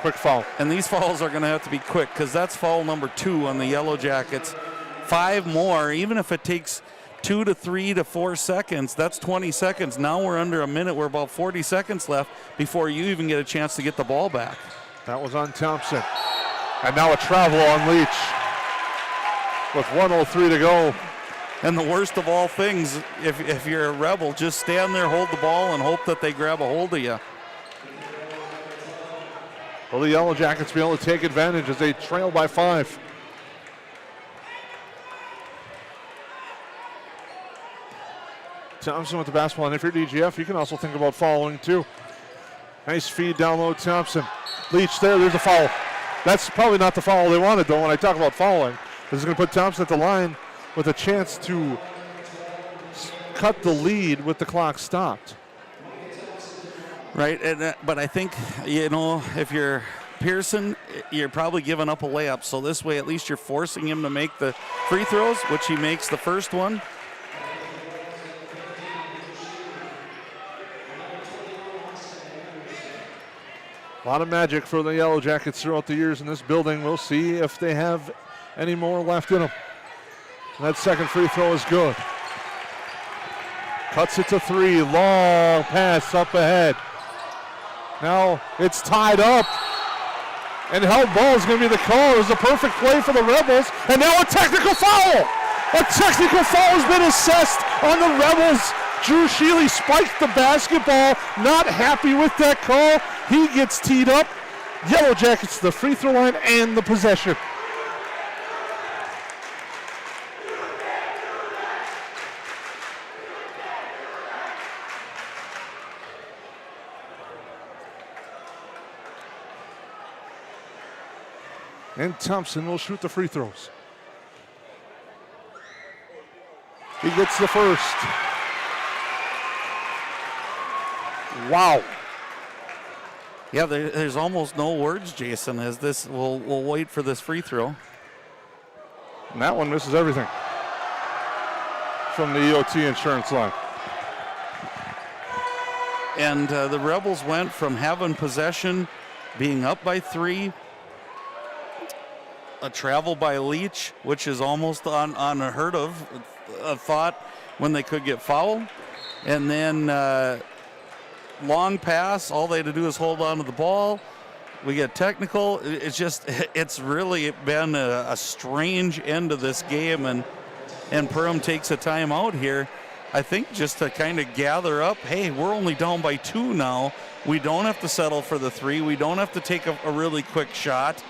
Speaker 2: quick foul.
Speaker 3: And these fouls are going to have to be quick because that's foul number 2 on the Yellow Jackets. 5 more, even if it takes 2 to 3 to 4 seconds, that's 20 seconds. Now we're under a minute. We're about 40 seconds left before you even get a chance to get the ball back.
Speaker 2: That was on Thompson. And now a travel on Leach. With 1:03 to go.
Speaker 3: And the worst of all things, if you're a Rebel, just stand there, hold the ball, and hope that they grab a hold of you.
Speaker 2: Will the Yellow Jackets be able to take advantage as they trail by 5? Thompson with the basketball, and if you're DGF, you can also think about following too. Nice feed down low, Thompson. Leach there's a foul. That's probably not the foul they wanted, though, when I talk about fouling. This is going to put Thompson at the line with a chance to cut the lead with the clock stopped.
Speaker 3: Right, but I think, if you're Pearson, you're probably giving up a layup. So this way, at least you're forcing him to make the free throws, which he makes the first one.
Speaker 2: A lot of magic for the Yellow Jackets throughout the years in this building. We'll see if they have any more left in them. That second free throw is good. Cuts it to 3. Long pass up ahead. Now it's tied up. And held ball is going to be the call. It was a perfect play for the Rebels. And now a technical foul. A technical foul has been assessed on the Rebels. Drew Sheely spiked the basketball. Not happy with that call. He gets teed up. Yellow Jackets the free throw line and the possession. And Thompson will shoot the free throws. He gets the first. Wow.
Speaker 3: Yeah, there's almost no words, Jason, as this, we'll wait for this free throw.
Speaker 2: And that one misses everything from the EOT insurance line.
Speaker 3: And the Rebels went from having possession, being up by 3, a travel by Leach, which is almost unheard of, a thought when they could get fouled. And then long pass, all they had to do is hold on to the ball. We get technical. It's really been a strange end of this game, and Perham takes a timeout here. I think just to kind of gather up, hey, we're only down by 2 now. We don't have to settle for the 3. We don't have to take a really quick shot.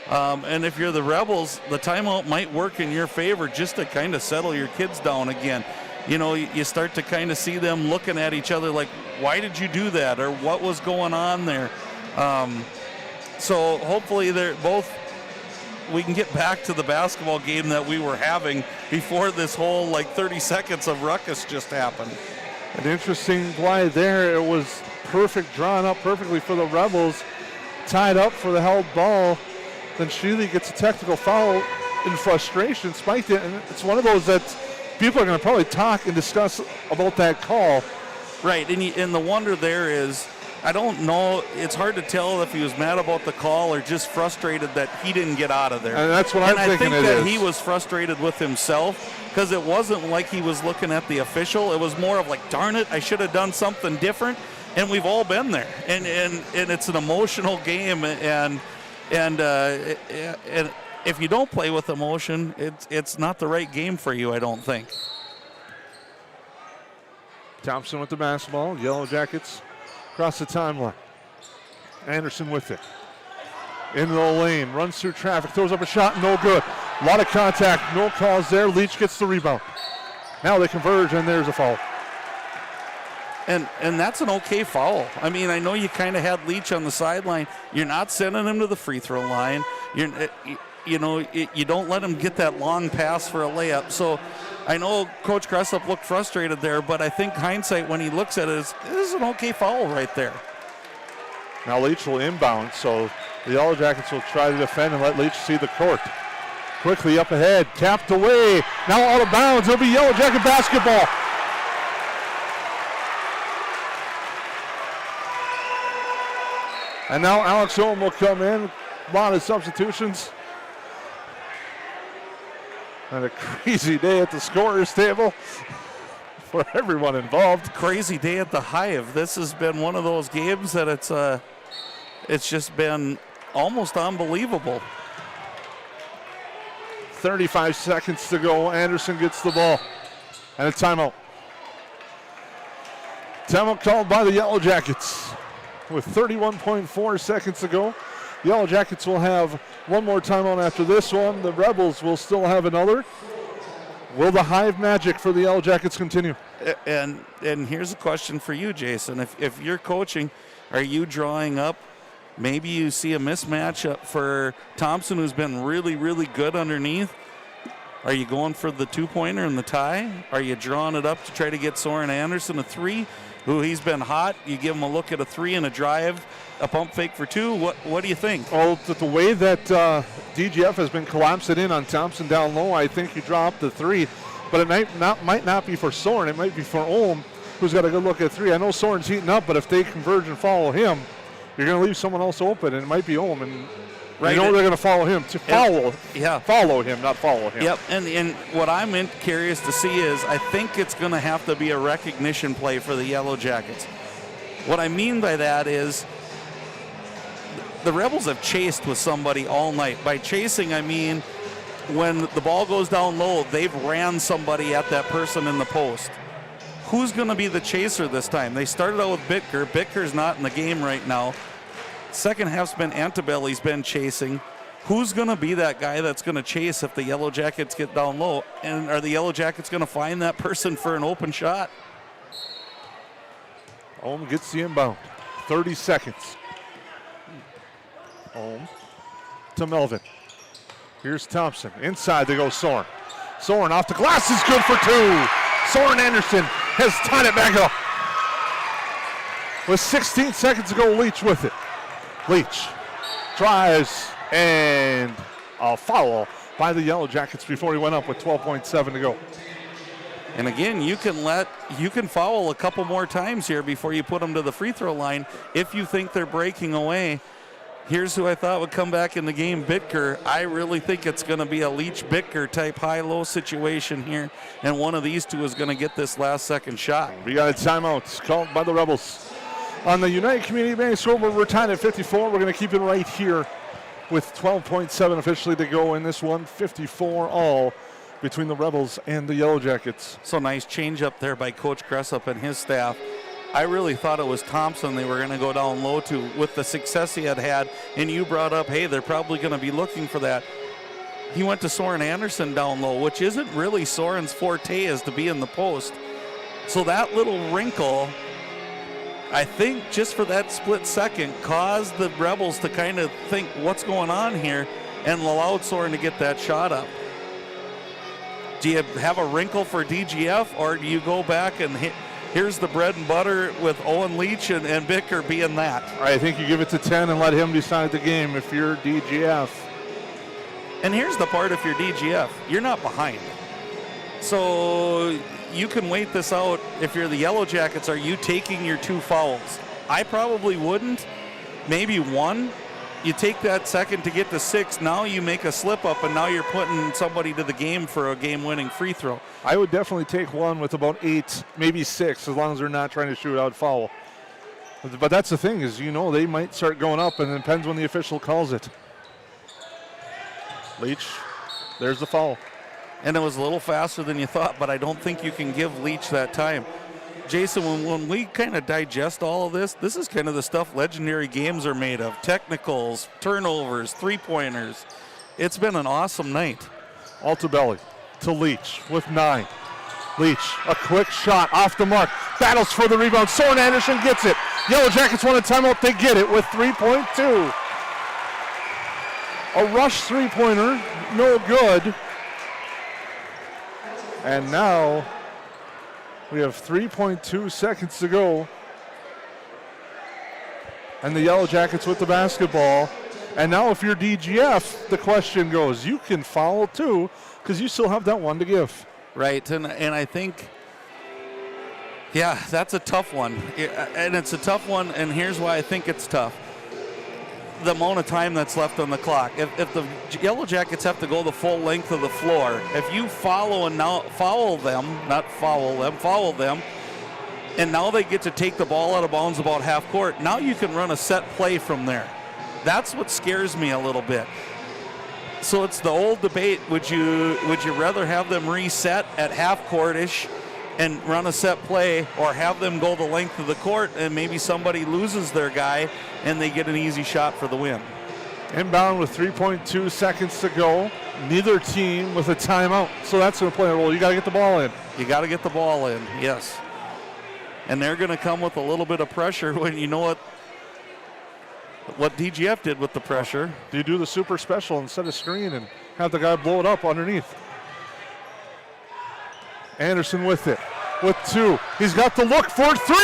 Speaker 3: And if you're the Rebels, the timeout might work in your favor just to kind of settle your kids down again. You know, you start to kind of see them looking at each other like, why did you do that? Or what was going on there? So hopefully we can get back to the basketball game that we were having before this whole 30 seconds of ruckus just happened.
Speaker 2: An interesting play there. It was perfect, drawn up perfectly for the Rebels. Tied up for the held ball. Then Sheely gets a technical foul in frustration, spiked it, and it's one of those that people are going to probably talk and discuss about that call.
Speaker 3: Right, and the wonder there is, I don't know, it's hard to tell if he was mad about the call or just frustrated that he didn't get out of there.
Speaker 2: And that's what I'm thinking it is.
Speaker 3: I think that he was frustrated with himself because it wasn't like he was looking at the official. It was more of like, darn it, I should have done something different. And we've all been there. And it's an emotional game, and if you don't play with emotion, it's not the right game for you, I don't think.
Speaker 2: Thompson with the basketball. Yellow Jackets across the timeline. Anderson with it. Into the lane, runs through traffic, throws up a shot, no good. A lot of contact, no calls there. Leach gets the rebound. Now they converge, and there's a foul.
Speaker 3: And that's an okay foul. I mean, I know you kind of had Leach on the sideline. You're not sending him to the free throw line. You don't let him get that long pass for a layup. So I know Coach Cressup looked frustrated there, but I think hindsight when he looks at it is an okay foul right there.
Speaker 2: Now Leach will inbound, so the Yellow Jackets will try to defend and let Leach see the court. Quickly up ahead, tapped away. Now out of bounds. It'll be Yellow Jacket basketball. And now Alex Ohm will come in. A lot of substitutions. And a crazy day at the scorer's table for everyone involved.
Speaker 3: Crazy day at the Hive. This has been one of those games that it's just been almost unbelievable.
Speaker 2: 35 seconds to go. Anderson gets the ball. And a timeout. Timeout called by the Yellow Jackets. With 31.4 seconds to go. The Yellow Jackets will have one more timeout after this one. The Rebels will still have another. Will the Hive magic for the Yellow Jackets continue?
Speaker 3: And here's a question for you, Jason. If you're coaching, are you drawing up, maybe you see a mismatch for Thompson, who's been really, really good underneath? Are you going for the two-pointer and the tie? Are you drawing it up to try to get Soren Anderson a 3? Who he's been hot. You give him a look at a 3 and a drive, a pump fake for 2. What do you think?
Speaker 2: Well, the way that DGF has been collapsing in on Thompson down low, I think you draw up the 3. But it might not be for Soren. It might be for Ohm, who's got a good look at 3. I know Soren's heating up, but if they converge and follow him, you're going to leave someone else open, and it might be Ohm. And right. You know they're going to follow him. Follow him, not follow him.
Speaker 3: Yep, and what I'm curious to see is I think it's going to have to be a recognition play for the Yellow Jackets. What I mean by that is the Rebels have chased with somebody all night. By chasing, I mean when the ball goes down low, they've ran somebody at that person in the post. Who's going to be the chaser this time? They started out with Bitker. Bitker's not in the game right now. Second half's been Antebelli's been chasing. Who's going to be that guy that's going to chase if the Yellow Jackets get down low? And are the Yellow Jackets going to find that person for an open shot?
Speaker 2: Holm gets the inbound. 30 seconds. Holm to Melvin. Here's Thompson. Inside they go Soren. Soren off the glass is good for 2. Soren Anderson has tied it back up. With 16 seconds to go, Leach with it. Leach tries, and a foul by the Yellow Jackets before he went up with 12.7 to go.
Speaker 3: And again, you can foul a couple more times here before you put them to the free throw line if you think they're breaking away. Here's who I thought would come back in the game, Bitker. I really think it's going to be a Leach-Bitker type high-low situation here, and one of these two is going to get this last-second shot.
Speaker 2: We got a timeout called by the Rebels. On the United Community Bank scoreboard, we're tied at 54. We're going to keep it right here with 12.7 officially to go in this one. 54 all between the Rebels and the Yellow Jackets.
Speaker 3: So nice change up there by Coach Cressup and his staff. I really thought it was Thompson they were going to go down low to with the success he had, and you brought up, hey, they're probably going to be looking for that. He went to Soren Anderson down low, which isn't really Soren's forte, is to be in the post. So that little wrinkle, I think just for that split second, caused the Rebels to kind of think what's going on here and allowed Soren to get that shot up. Do you have a wrinkle for DGF, or do you go back and hit? Here's the bread and butter with Owen Leach and Bitker being that.
Speaker 2: I think you give it to 10 and let him decide the game if you're DGF.
Speaker 3: And here's the part, if you're DGF, you're not behind. So you can wait this out. If you're the Yellow Jackets, are you taking your 2 fouls? I probably wouldn't. Maybe 1. You take that second to get to 6. Now you make a slip up, and now you're putting somebody to the game for a game-winning free throw.
Speaker 2: I would definitely take 1 with about 8, maybe 6, as long as they're not trying to shoot out foul. But that's the thing, is they might start going up, and it depends when the official calls it. Leach, there's the foul.
Speaker 3: And it was a little faster than you thought, but I don't think you can give Leach that time. Jason, when we kind of digest all of this is kind of the stuff legendary games are made of. Technicals, turnovers, three-pointers. It's been an awesome night.
Speaker 2: Altobelli to Leach with 9. Leach, a quick shot off the mark. Battles for the rebound. Soren Anderson gets it. Yellow Jackets want a timeout. They get it with 3.2. A rush three-pointer, no good. And now we have 3.2 seconds to go. And the Yellow Jackets with the basketball. And now if you're DGF, the question goes, you can foul too, because you still have that 1 to give.
Speaker 3: Right, and I think, yeah, that's a tough one. And it's a tough one, and here's why I think it's tough. The amount of time that's left on the clock. If the Yellow Jackets have to go the full length of the floor, if you follow them, and now they get to take the ball out of bounds about half court, now you can run a set play from there. That's what scares me a little bit. So it's the old debate, would you rather have them reset at half court-ish and run a set play, or have them go the length of the court and maybe somebody loses their guy and they get an easy shot for the win?
Speaker 2: Inbound with 3.2 seconds to go. Neither team with a timeout, so that's going to play a role. You got to get the ball in.
Speaker 3: You got to get the ball in, yes. And they're going to come with a little bit of pressure when you know what DGF did with the pressure.
Speaker 2: Do you do the super special instead of screen and have the guy blow it up underneath? Anderson with it, with 2. He's got the look for 3.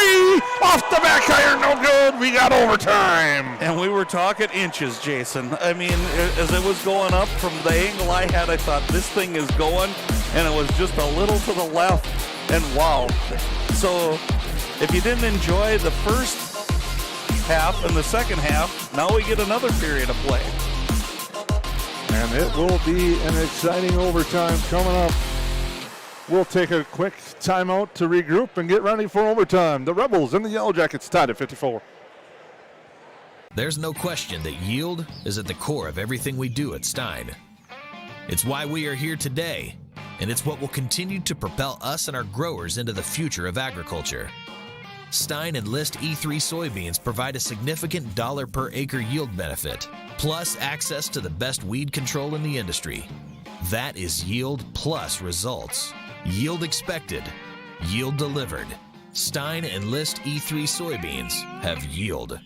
Speaker 2: Off the back iron, no good. We got overtime.
Speaker 3: And we were talking inches, Jason. I mean, as it was going up from the angle I had, I thought this thing is going, and it was just a little to the left, and wow. So if you didn't enjoy the first half and the second half, now we get another period of play.
Speaker 2: And it will be an exciting overtime coming up. We'll take a quick timeout to regroup and get ready for overtime. The Rebels and the Yellow Jackets tied at 54.
Speaker 16: There's no question that yield is at the core of everything we do at Stein. It's why we are here today, and it's what will continue to propel us and our growers into the future of agriculture. Stein and List E3 soybeans provide a significant dollar per acre yield benefit, plus access to the best weed control in the industry. That is yield plus results. Yield expected, yield delivered. Stein and List E3 soybeans have yield.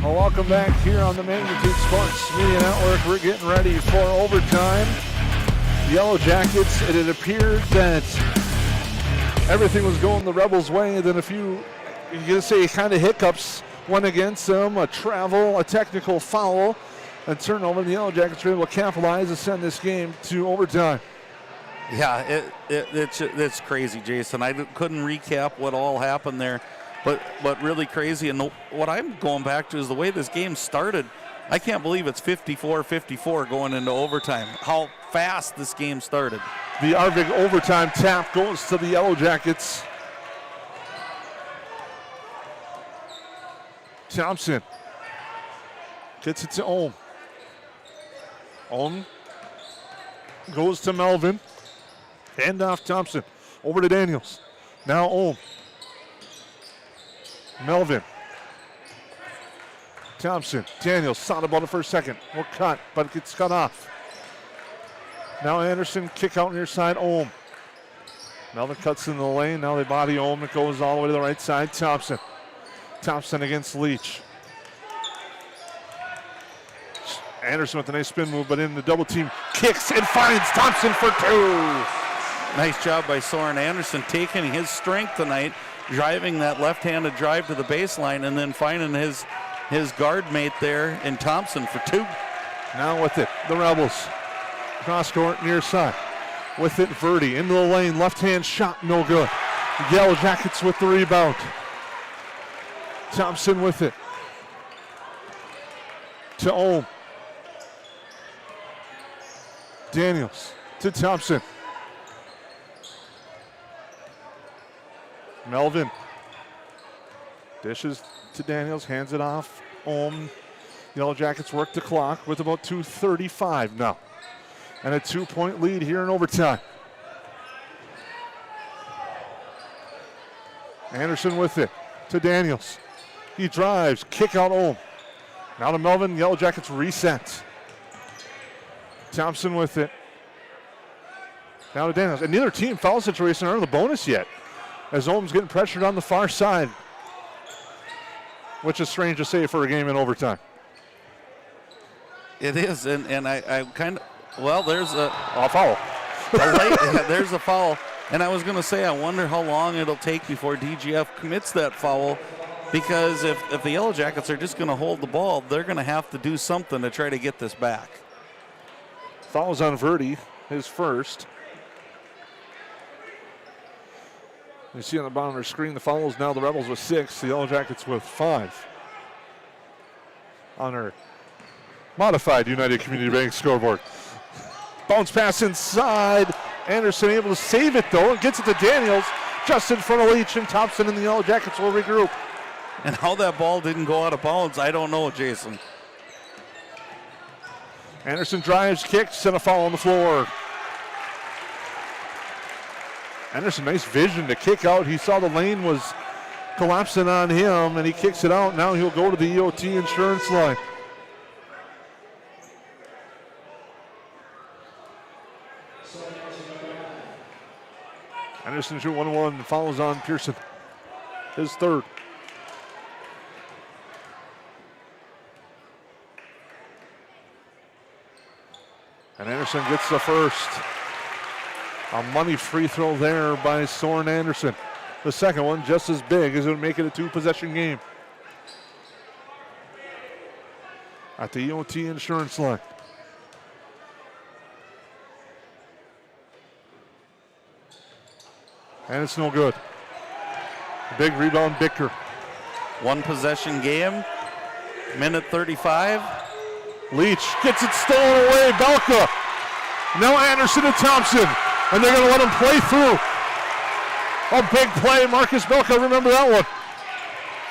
Speaker 2: Well, welcome back here on the Magnitude Sports Media Network. We're getting ready for overtime. Yellowjackets, it had appeared that everything was going the Rebels' way, and then a few, you're going to say, kind of hiccups went against them, a travel, a technical foul, and turnover. The Yellowjackets were able to capitalize and send this game to overtime.
Speaker 3: Yeah, it's crazy, Jason. I couldn't recap what all happened there. But really crazy, and what I'm going back to is the way this game started. I can't believe it's 54-54 going into overtime. How fast this game started.
Speaker 2: The Arvig overtime tap goes to the Yellowjackets. Thompson gets it to Ohm. Ohm goes to Melvin. Hand off Thompson. Over to Daniels. Now Ohm. Melvin. Thompson. Daniels thought about it for a second. Will cut, but it gets cut off. Now Anderson, kick out near side, Ohm. Melvin cuts in the lane. Now they body Ohm. It goes all the way to the right side. Thompson. Thompson against Leach. Anderson with a nice spin move, but in the double team. Kicks and finds Thompson for two.
Speaker 3: Nice job by Soren Anderson taking his strength tonight, driving that left-handed drive to the baseline, and then finding his guard mate there in Thompson for two.
Speaker 2: Now with it, the Rebels. Cross court near side. With it, Verdi into the lane. Left-hand shot, no good. Yellowjackets with the rebound. Thompson with it. To Ohm. Daniels to Thompson. Melvin dishes to Daniels, hands it off. Ohm. Yellowjackets work the clock with about 2:35 now. And a 2-point lead here in overtime. Anderson with it to Daniels. He drives, kick out Ohm. Now to Melvin, Yellowjackets reset. Thompson with it. Now to Daniels. And neither team foul situation are in the bonus yet, as Ohm's getting pressured on the far side, which is strange to say for a game in overtime.
Speaker 3: It is, and I kind of, well, there's a
Speaker 2: foul.
Speaker 3: There's a foul. And I was going to say, I wonder how long it'll take before DGF commits that foul, because if the Yellowjackets are just going to hold the ball, they're going to have to do something to try to get this back.
Speaker 2: Fouls on Verdi, his first. You see on the bottom of our screen the fouls now, the Rebels with 6, the Yellowjackets with 5 on our modified United Community Bank scoreboard. Bounce pass inside. Anderson able to save it though. Gets it to Daniels just in front of Leach, and Thompson and the Yellowjackets will regroup.
Speaker 3: And how that ball didn't go out of bounds, I don't know, Jason.
Speaker 2: Anderson drives, kicks, and a foul on the floor. Anderson, nice vision to kick out. He saw the lane was collapsing on him, and he kicks it out. Now he'll go to the EOT insurance line. Anderson shoot 1-1, follows on Pearson. His third. And Anderson gets the first. A money free throw there by Soren Anderson. The second one just as big as it would make it a 2-possession game. At the EOT insurance line. And it's no good. Big rebound, Bicker.
Speaker 3: 1-possession game, minute 35.
Speaker 2: Leach gets it stolen away. Belka. Now Anderson and Thompson. And they're going to let him play through. A big play. Marcus Belka, remember that one.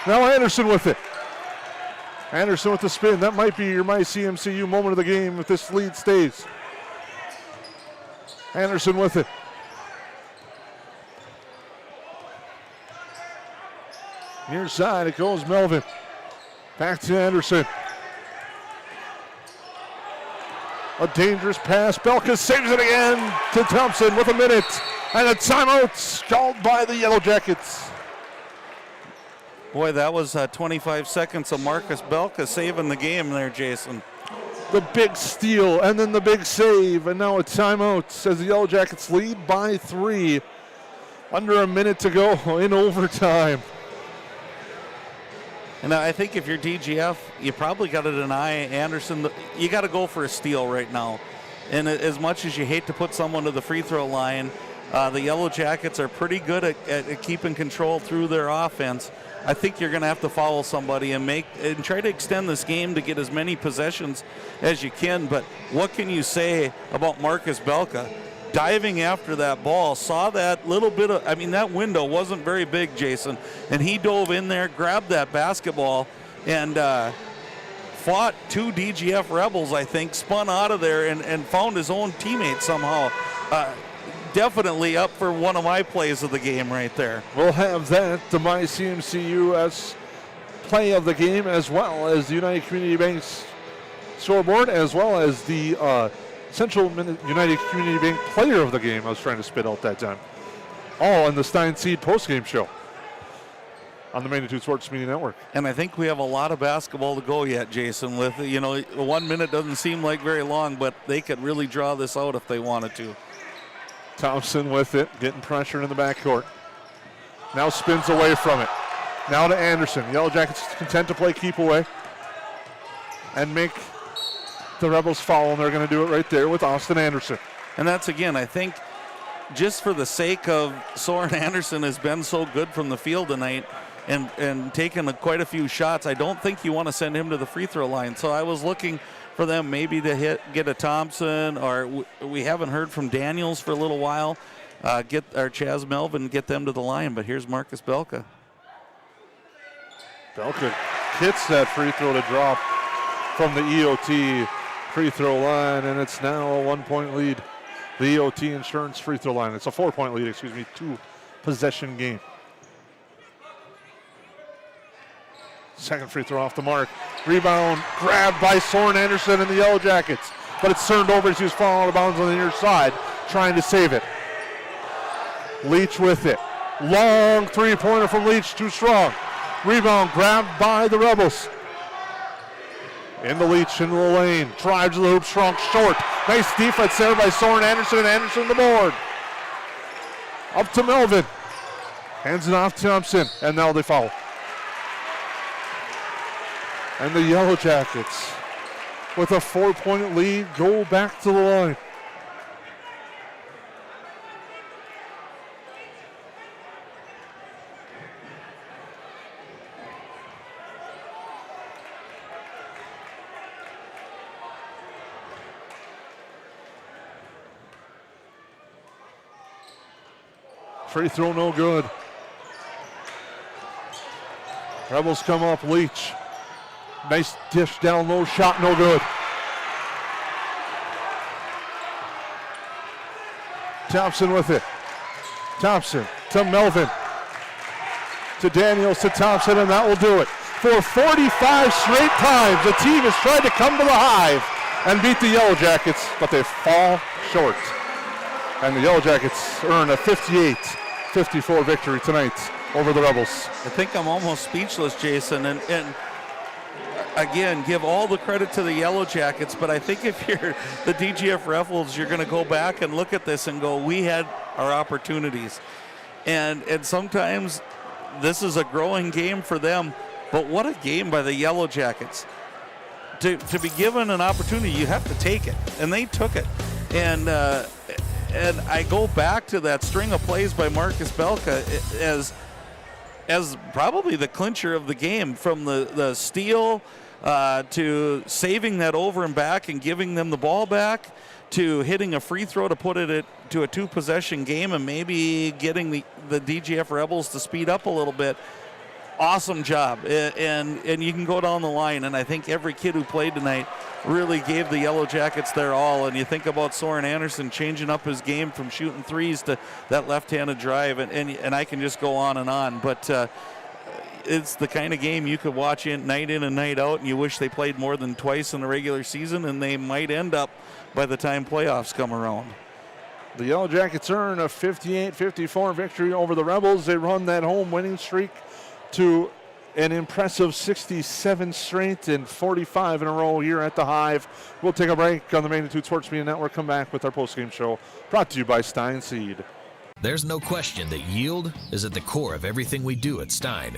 Speaker 2: Now Anderson with it. Anderson with the spin. That might be your MyCMCU moment of the game if this lead stays. Anderson with it. Near side, it goes Melvin. Back to Anderson. A dangerous pass. Belka saves it again to Thompson with a minute. And a timeout called by the Yellowjackets.
Speaker 3: Boy, that was 25 seconds of Marcus Belka saving the game there, Jason.
Speaker 2: The big steal and then the big save. And now a timeout as the Yellowjackets lead by 3. Under a minute to go in overtime.
Speaker 3: And I think if you're DGF, you probably got to deny Anderson. You got to go for a steal right now. And as much as you hate to put someone to the free throw line, the Yellowjackets are pretty good at keeping control through their offense. I think you're going to have to foul somebody and try to extend this game to get as many possessions as you can. But what can you say about Marcus Belka? Diving after that ball, saw that little bit of, that window wasn't very big, Jason, and he dove in there, grabbed that basketball, and fought 2 DGF Rebels, I think, spun out of there and found his own teammate somehow. Definitely up for one of my plays of the game right there.
Speaker 2: We'll have that, the MyCMCUS play of the game, as well as the United Community Bank's scoreboard, as well as the Central United Community Bank player of the game. I was trying to spit out that time. All in the Stein Seed postgame show on the Magnitude Sports Media Network.
Speaker 3: And I think we have a lot of basketball to go yet, Jason. With 1 minute doesn't seem like very long, but they could really draw this out if they wanted to.
Speaker 2: Thompson with it, getting pressure in the backcourt. Now spins away from it. Now to Anderson. Yellowjackets content to play keep away and make the Rebels foul, and they're going to do it right there with Austin Anderson.
Speaker 3: And that's, again, I think just for the sake of Soren Anderson has been so good from the field tonight and taken quite a few shots, I don't think you want to send him to the free throw line. So I was looking for them maybe to get a Thompson, or we haven't heard from Daniels for a little while, get our Chaz Melvin, get them to the line. But here's Marcus Belka.
Speaker 2: Belka hits that free throw to drop from the EOT free throw line, and it's now a 1-point lead. The EOT Insurance free throw line. It's a 4-point lead, 2-possession game. Second free throw off the mark. Rebound grabbed by Soren Anderson and the Yellowjackets, but it's turned over as he was falling out of bounds on the near side, trying to save it. Leach with it. Long three-pointer from Leach, too strong. Rebound grabbed by the Rebels. Into Leach, into the lane. Drives to the hoop, strong, short. Nice defense there by Soren Anderson, and Anderson the board. Up to Melvin. Hands it off to Thompson, and now they foul. And the Yellowjackets, with a 4-point lead, go back to the line. Free throw no good. Rebels come up, Leach. Nice dish down low, shot no good. Thompson with it. Thompson to Melvin. To Daniels, to Thompson, and that will do it. For 45 straight times, the team has tried to come to the Hive and beat the Yellowjackets, but they fall short. And the Yellowjackets earn a 58-54 victory tonight over the Rebels.
Speaker 3: I think I'm almost speechless, Jason, and again, give all the credit to the Yellowjackets, but I think if you're the DGF Rebels, you're going to go back and look at this and go, we had our opportunities. And sometimes this is a growing game for them, but what a game by the Yellowjackets. To be given an opportunity, you have to take it, and they took it. And I go back to that string of plays by Marcus Belka as probably the clincher of the game, from the steal to saving that over and back and giving them the ball back, to hitting a free throw to put it to a 2-possession game and maybe getting the DGF Rebels to speed up a little bit. Awesome job. And you can go down the line, and I think every kid who played tonight really gave the Yellowjackets their all. And you think about Soren Anderson changing up his game from shooting threes to that left-handed drive, and I can just go on and on. But it's the kind of game you could watch night in and night out, and you wish they played more than twice in the regular season, and they might end up by the time playoffs come around.
Speaker 2: The Yellowjackets earn a 58-54 victory over the Rebels. They run that home winning streak to an impressive 67 straight and 45 in a row here at the Hive. We'll take a break on the Magnitude Sports Media Network. Come back with our postgame show brought to you by Stein Seed.
Speaker 16: There's no question that yield is at the core of everything we do at Stein.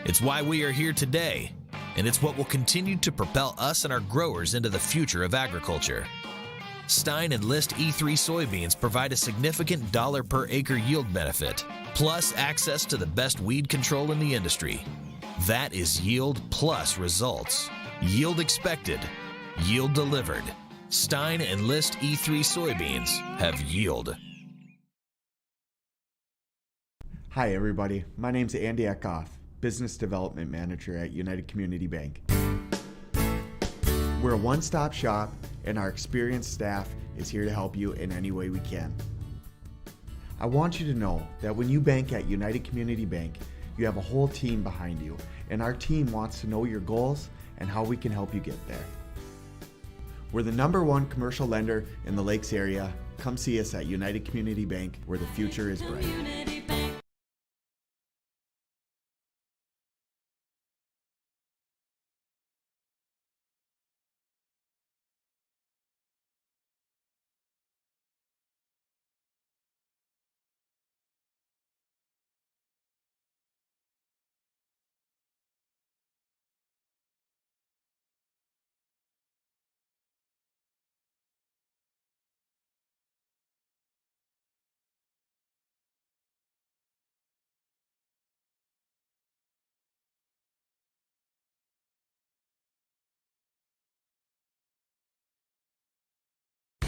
Speaker 16: It's why we are here today, and it's what will continue to propel us and our growers into the future of agriculture. Stein and List E3 soybeans provide a significant dollar per acre yield benefit, plus access to the best weed control in the industry. That is yield plus results. Yield expected, yield delivered. Stein and List E3 soybeans have yield.
Speaker 7: Hi everybody, my name's Andy Eckhoff, Business Development Manager at United Community Bank. We're a one-stop shop, and our experienced staff is here to help you in any way we can. I want you to know that when you bank at United Community Bank, you have a whole team behind you, and our team wants to know your goals and how we can help you get there. We're the #1 commercial lender in the Lakes area. Come see us at United Community Bank, where the future is bright.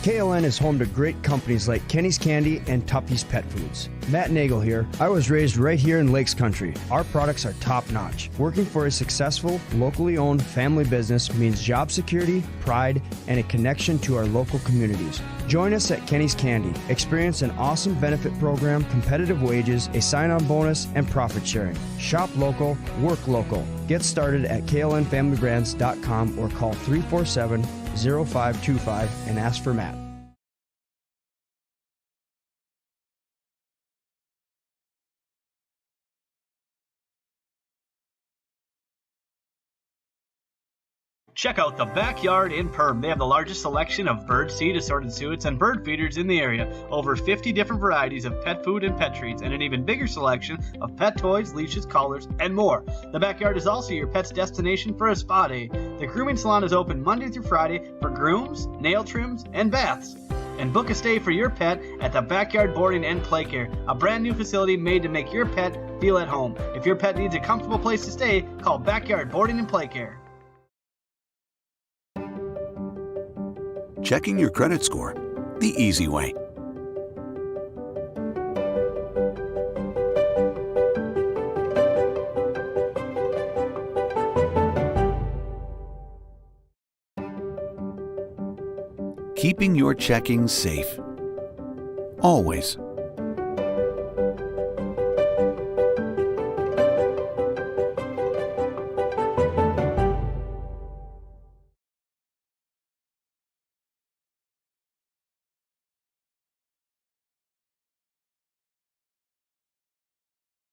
Speaker 4: KLN is home to great companies like Kenny's Candy and Tuffy's Pet Foods. Matt Nagel here. I was raised right here in Lakes Country. Our products are top-notch. Working for a successful, locally owned family business means job security, pride, and a connection to our local communities. Join us at Kenny's Candy. Experience an awesome benefit program, competitive wages, a sign-on bonus, and profit sharing. Shop local, work local. Get started at klnfamilybrands.com or call 347-0525 and ask for Matt.
Speaker 8: Check out the Backyard in Perham. They have the largest selection of bird seed, assorted suets, and bird feeders in the area. Over 50 different varieties of pet food and pet treats, and an even bigger selection of pet toys, leashes, collars, and more. The Backyard is also your pet's destination for a spa day. The grooming salon is open Monday through Friday for grooms, nail trims, and baths. And book a stay for your pet at the Backyard Boarding and Play Care, a brand new facility made to make your pet feel at home. If your pet needs a comfortable place to stay, call Backyard Boarding and Play Care.
Speaker 9: Checking your credit score the easy way. Keeping your checking safe. Always.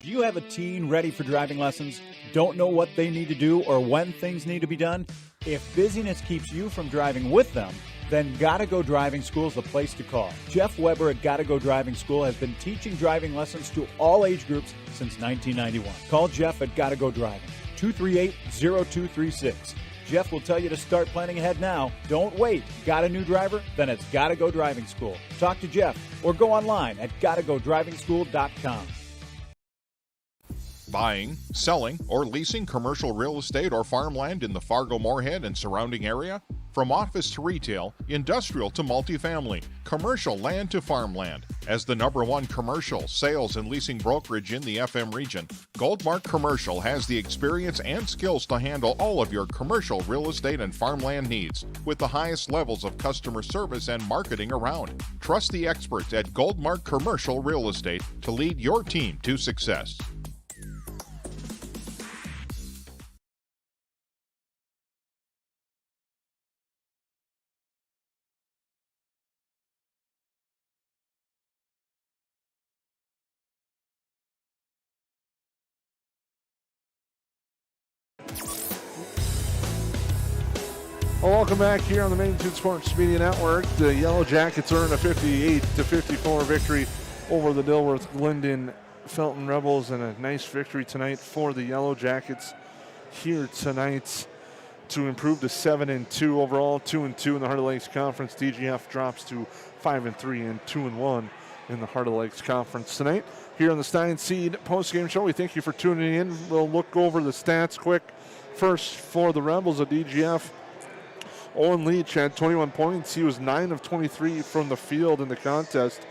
Speaker 6: Do you have a teen ready for driving lessons? Don't know what they need to do or when things need to be done? If busyness keeps you from driving with them, then Gotta Go Driving School is the place to call. Jeff Weber at Gotta Go Driving School has been teaching driving lessons to all age groups since 1991. Call Jeff at Gotta Go Driving, 238-0236. Jeff will tell you to start planning ahead now. Don't wait. Got a new driver? Then it's Gotta Go Driving School. Talk to Jeff or go online at gottagodrivingschool.com.
Speaker 15: Buying, selling, or leasing commercial real estate or farmland in the Fargo-Moorhead and surrounding area? From office to retail, industrial to multifamily, commercial land to farmland. As the #1 commercial, sales, and leasing brokerage in the FM region, Goldmark Commercial has the experience and skills to handle all of your commercial real estate and farmland needs with the highest levels of customer service and marketing around. Trust the experts at Goldmark Commercial Real Estate to lead your team to success.
Speaker 2: Well, welcome back here on the Magnitude Sports Media Network. The Yellowjackets earned a 58-54 victory over the Dilworth Glendon Felton Rebels, and a nice victory tonight for the Yellowjackets here tonight to improve to 7-2 overall, 2-2 in the Heart of Lakes Conference. DGF drops to 5-3 and 2-1 in the Heart of Lakes Conference tonight. Here on the Stein Seed postgame show, we thank you for tuning in. We'll look over the stats quick. First, for the Rebels of DGF, Owen Leach had 21 points. He was 9 of 23 from the field in the contest.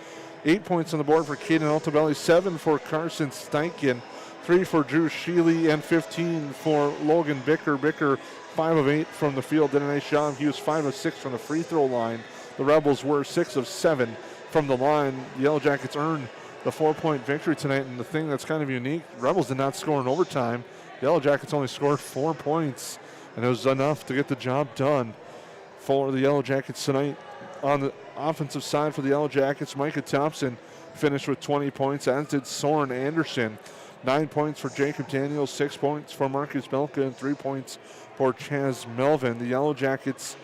Speaker 2: 8 points on the board for Caden Altabelli, 7 for Carson Steichen, 3 for Drew Sheely, and 15 for Logan Bicker. Bicker, 5 of 8 from the field, did a nice job. He was 5 of 6 from the free throw line. The Rebels were 6 of 7 from the line. The Yellowjackets earned the 4-point victory tonight, and the thing that's kind of unique, Rebels did not score in overtime. The Yellowjackets only scored 4 points, and it was enough to get the job done for the Yellowjackets tonight. On the offensive side for the Yellowjackets, Micah Thompson finished with 20 points, as did Soren Anderson. 9 points for Jacob Daniels, 6 points for Marcus Belka, and 3 points for Chaz Melvin. The Yellowjackets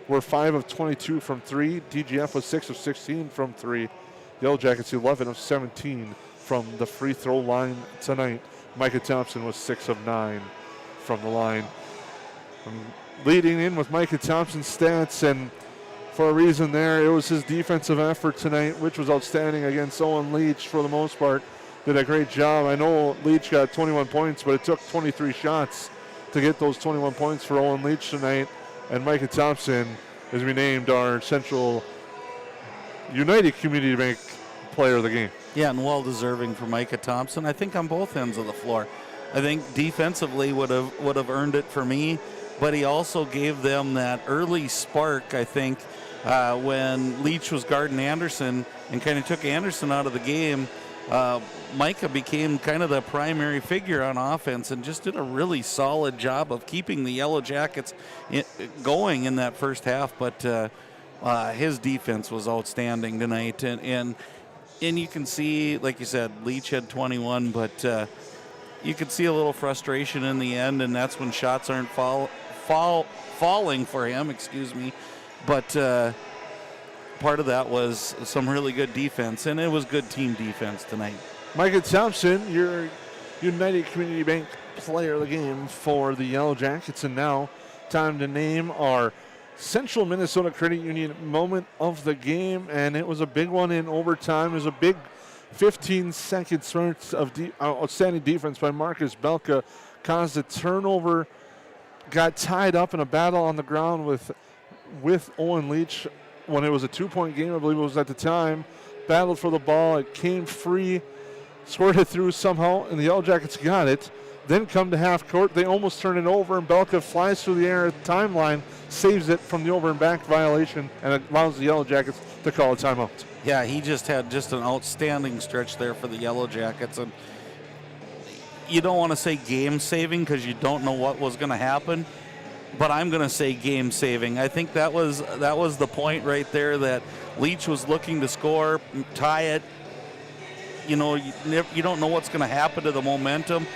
Speaker 2: were 5 of 22 from 3. DGF was 6 of 16 from 3. The Yellowjackets 11 of 17 from the free throw line tonight. Micah Thompson was 6 of 9 from the line. Leading in with Micah Thompson's stats, and for a reason there, it was his defensive effort tonight, which was outstanding against Owen Leach for the most part. Did a great job. I know Leach got 21 points, but it took 23 shots to get those 21 points for Owen Leach tonight. And Micah Thompson is renamed our Central United Community Bank Player of the Game.
Speaker 3: Yeah, and well-deserving for Micah Thompson. I think on both ends of the floor. I think defensively would have earned it for me, but he also gave them that early spark, I think, when Leach was guarding Anderson and kind of took Anderson out of the game. Micah became kind of the primary figure on offense and just did a really solid job of keeping the Yellowjackets going in that first half. But his defense was outstanding tonight. And you can see, like you said, Leach had 21, but you could see a little frustration in the end, and that's when shots aren't falling for him, But part of that was some really good defense, and it was good team defense tonight.
Speaker 2: Micah Thompson, your United Community Bank Player of the Game for the Yellowjackets. And now, time to name our Central Minnesota Credit Union moment of the game, and it was a big one in overtime. It was a big 15-second stretch of outstanding defense by Marcus Belka, caused a turnover, got tied up in a battle on the ground with Owen Leach when it was a 2-point game, I believe it was at the time. Battled for the ball, it came free, scored it through somehow, and the Yellowjackets got it. Then come to half court, they almost turn it over, and Belka flies through the air at the timeline, saves it from the over and back violation, and it allows the Yellowjackets to call a timeout.
Speaker 3: Yeah, he just had an outstanding stretch there for the Yellowjackets, and you don't want to say game saving because you don't know what was going to happen, but I'm going to say game saving. I think that was the point right there, that Leach was looking to score, tie it. You know, you don't know what's going to happen to the momentum.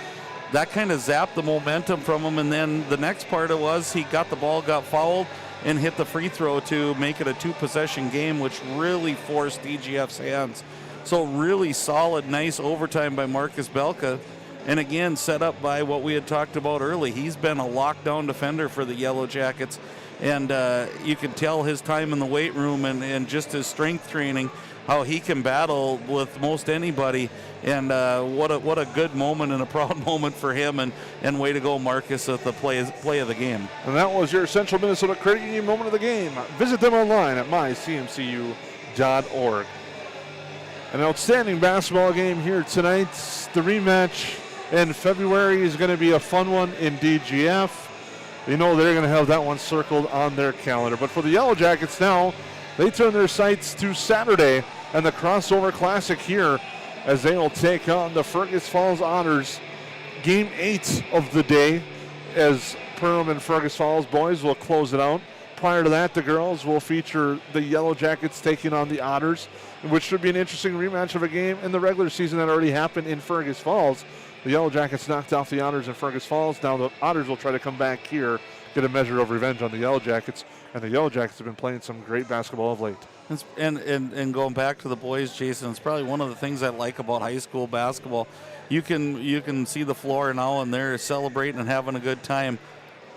Speaker 3: That kind of zapped the momentum from him, and then the next part of it was he got the ball, got fouled, and hit the free throw to make it a 2-possession game, which really forced DGF's hands. So really solid, nice overtime by Marcus Belka. And again, set up by what we had talked about early. He's been a lockdown defender for the Yellowjackets. And you can tell his time in the weight room and just his strength training how he can battle with most anybody. And what a good moment and a proud moment for him. And way to go, Marcus, at the play of the game.
Speaker 2: And that was your Central Minnesota Credit Union moment of the game. Visit them online at mycmcu.org. An outstanding basketball game here tonight. The rematch in February is going to be a fun one in DGF. You know they're going to have that one circled on their calendar. But for the Yellowjackets now, they turn their sights to Saturday and the crossover classic here as they will take on the Fergus Falls Otters. Game 8 of the day as Perham and Fergus Falls boys will close it out. Prior to that, the girls will feature the Yellowjackets taking on the Otters, which should be an interesting rematch of a game in the regular season that already happened in Fergus Falls. The Yellowjackets knocked off the Otters in Fergus Falls. Now the Otters will try to come back here, get a measure of revenge on the Yellowjackets. And the Yellowjackets have been playing some great basketball of late.
Speaker 3: And going back to the boys, Jason, it's probably one of the things I like about high school basketball. You can see the floor now, and they're celebrating and having a good time.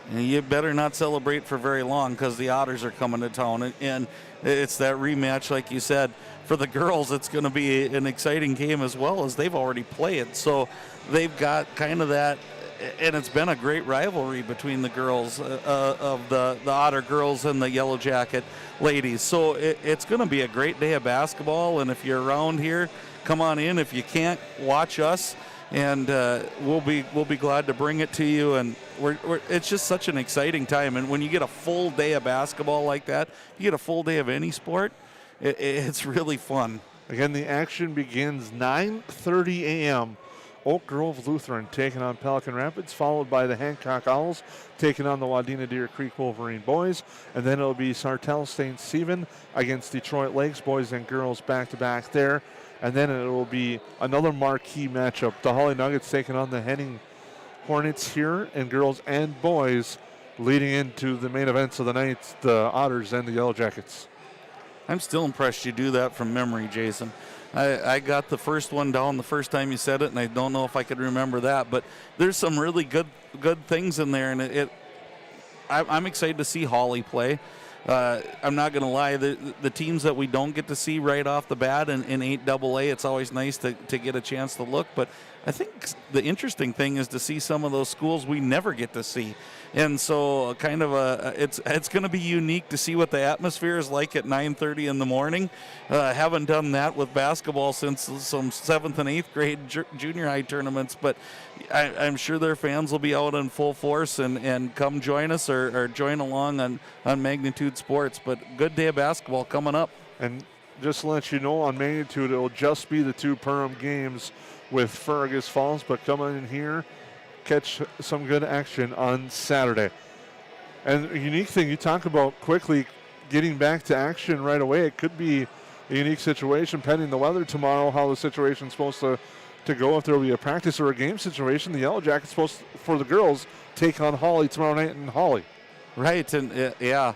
Speaker 3: And you better not celebrate for very long because the Otters are coming to town. And it's that rematch, like you said. For the girls, it's going to be an exciting game as well, as they've already played. So they've got kind of that, and it's been a great rivalry between the girls of the Otter girls and the Yellow Jacket ladies. So it's going to be a great day of basketball, and if you're around here, come on in. If you can't, watch us, and we'll be glad to bring it to you. And it's just such an exciting time. And when you get a full day of basketball like that, you get a full day of any sport, it's really fun.
Speaker 2: Again, the action begins 9:30 a.m. Oak Grove Lutheran taking on Pelican Rapids, followed by the Hancock Owls taking on the Wadena Deer Creek Wolverine boys. And then it'll be Sartell St. Stephen against Detroit Lakes boys and girls back-to-back there. And then it will be another marquee matchup. The Holly Nuggets taking on the Henning Hornets here in girls and boys, leading into the main events of the night, the Otters and the Yellowjackets.
Speaker 3: I'm still impressed you do that from memory, Jason. I got the first one down the first time you said it, and I don't know if I could remember that. But there's some really good things in there, and I'm excited to see Holly play. I'm not going to lie, the teams that we don't get to see right off the bat in 8AA, it's always nice to get a chance to look. But I think the interesting thing is to see some of those schools we never get to see. And so kind of it's going to be unique to see what the atmosphere is like at 9:30 in the morning. Haven't done that with basketball since some 7th and 8th grade junior high tournaments, but I'm sure their fans will be out in full force and come join us or join along on Magnitude Sports. But good day of basketball coming up.
Speaker 2: And just to let you know, on Magnitude, it'll just be the 2 Perham games with Fergus Falls, but come in here, catch some good action on Saturday. And a unique thing, you talk about quickly getting back to action right away. It could be a unique situation pending the weather tomorrow, how the situation's supposed to go, if there will be a practice or a game situation. The Yellowjackets supposed, for the girls, take on Holly tomorrow night in Holly.
Speaker 3: Right, and yeah.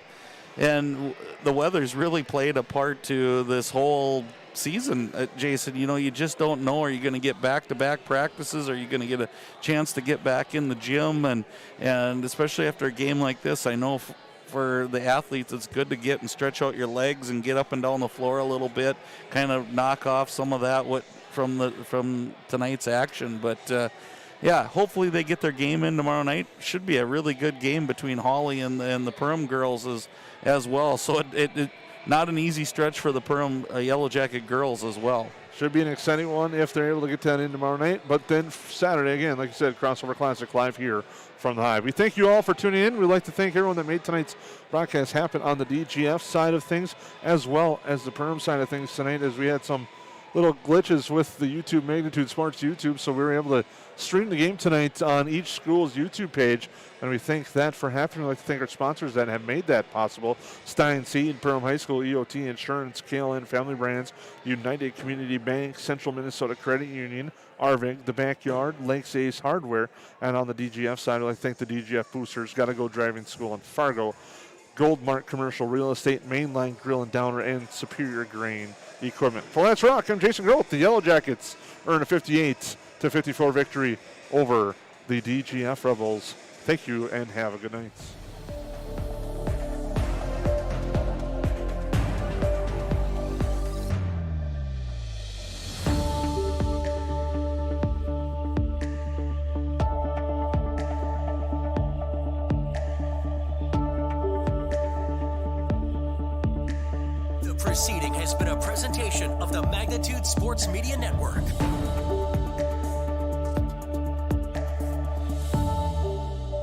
Speaker 3: And the weather's really played a part to this whole season, Jason. You know, you just don't know, are you going to get back-to-back practices? Are you going to get a chance to get back in the gym? And especially after a game like this, I know for the athletes, it's good to get and stretch out your legs and get up and down the floor a little bit, kind of knock off some of that from tonight's action. But yeah, hopefully they get their game in tomorrow night. Should be a really good game between Holly and the Perham girls as well. So it not an easy stretch for the Perham Yellow Jacket girls as well.
Speaker 2: Should be an exciting one if they're able to get that in tomorrow night. But then Saturday, again, like you said, Crossover Classic live here from the Hive. We thank you all for tuning in. We'd like to thank everyone that made tonight's broadcast happen on the DGF side of things, as well as the Perham side of things tonight, as we had some little glitches with the YouTube Magnitude Sports YouTube, so we were able to stream the game tonight on each school's YouTube page, and we thank that for happening. We'd like to thank our sponsors that have made that possible: Stein Seed, Perham High School, EOT Insurance, KLN Family Brands, United Community Bank, Central Minnesota Credit Union, Arvig, The Backyard, Lakes Ace Hardware, and on the DGF side, I'd like to thank the DGF Boosters, Gotta Go Driving School in Fargo, Goldmark Commercial Real Estate, Mainline Grill and Downer, and Superior Grain Equipment. For Let's Rock, I'm Jason Groth. The Yellowjackets earn a 58-54 victory over the DGF Rebels. Thank you and have a good night.
Speaker 1: The proceeding has been a presentation of the Magnitude Sports Media Network.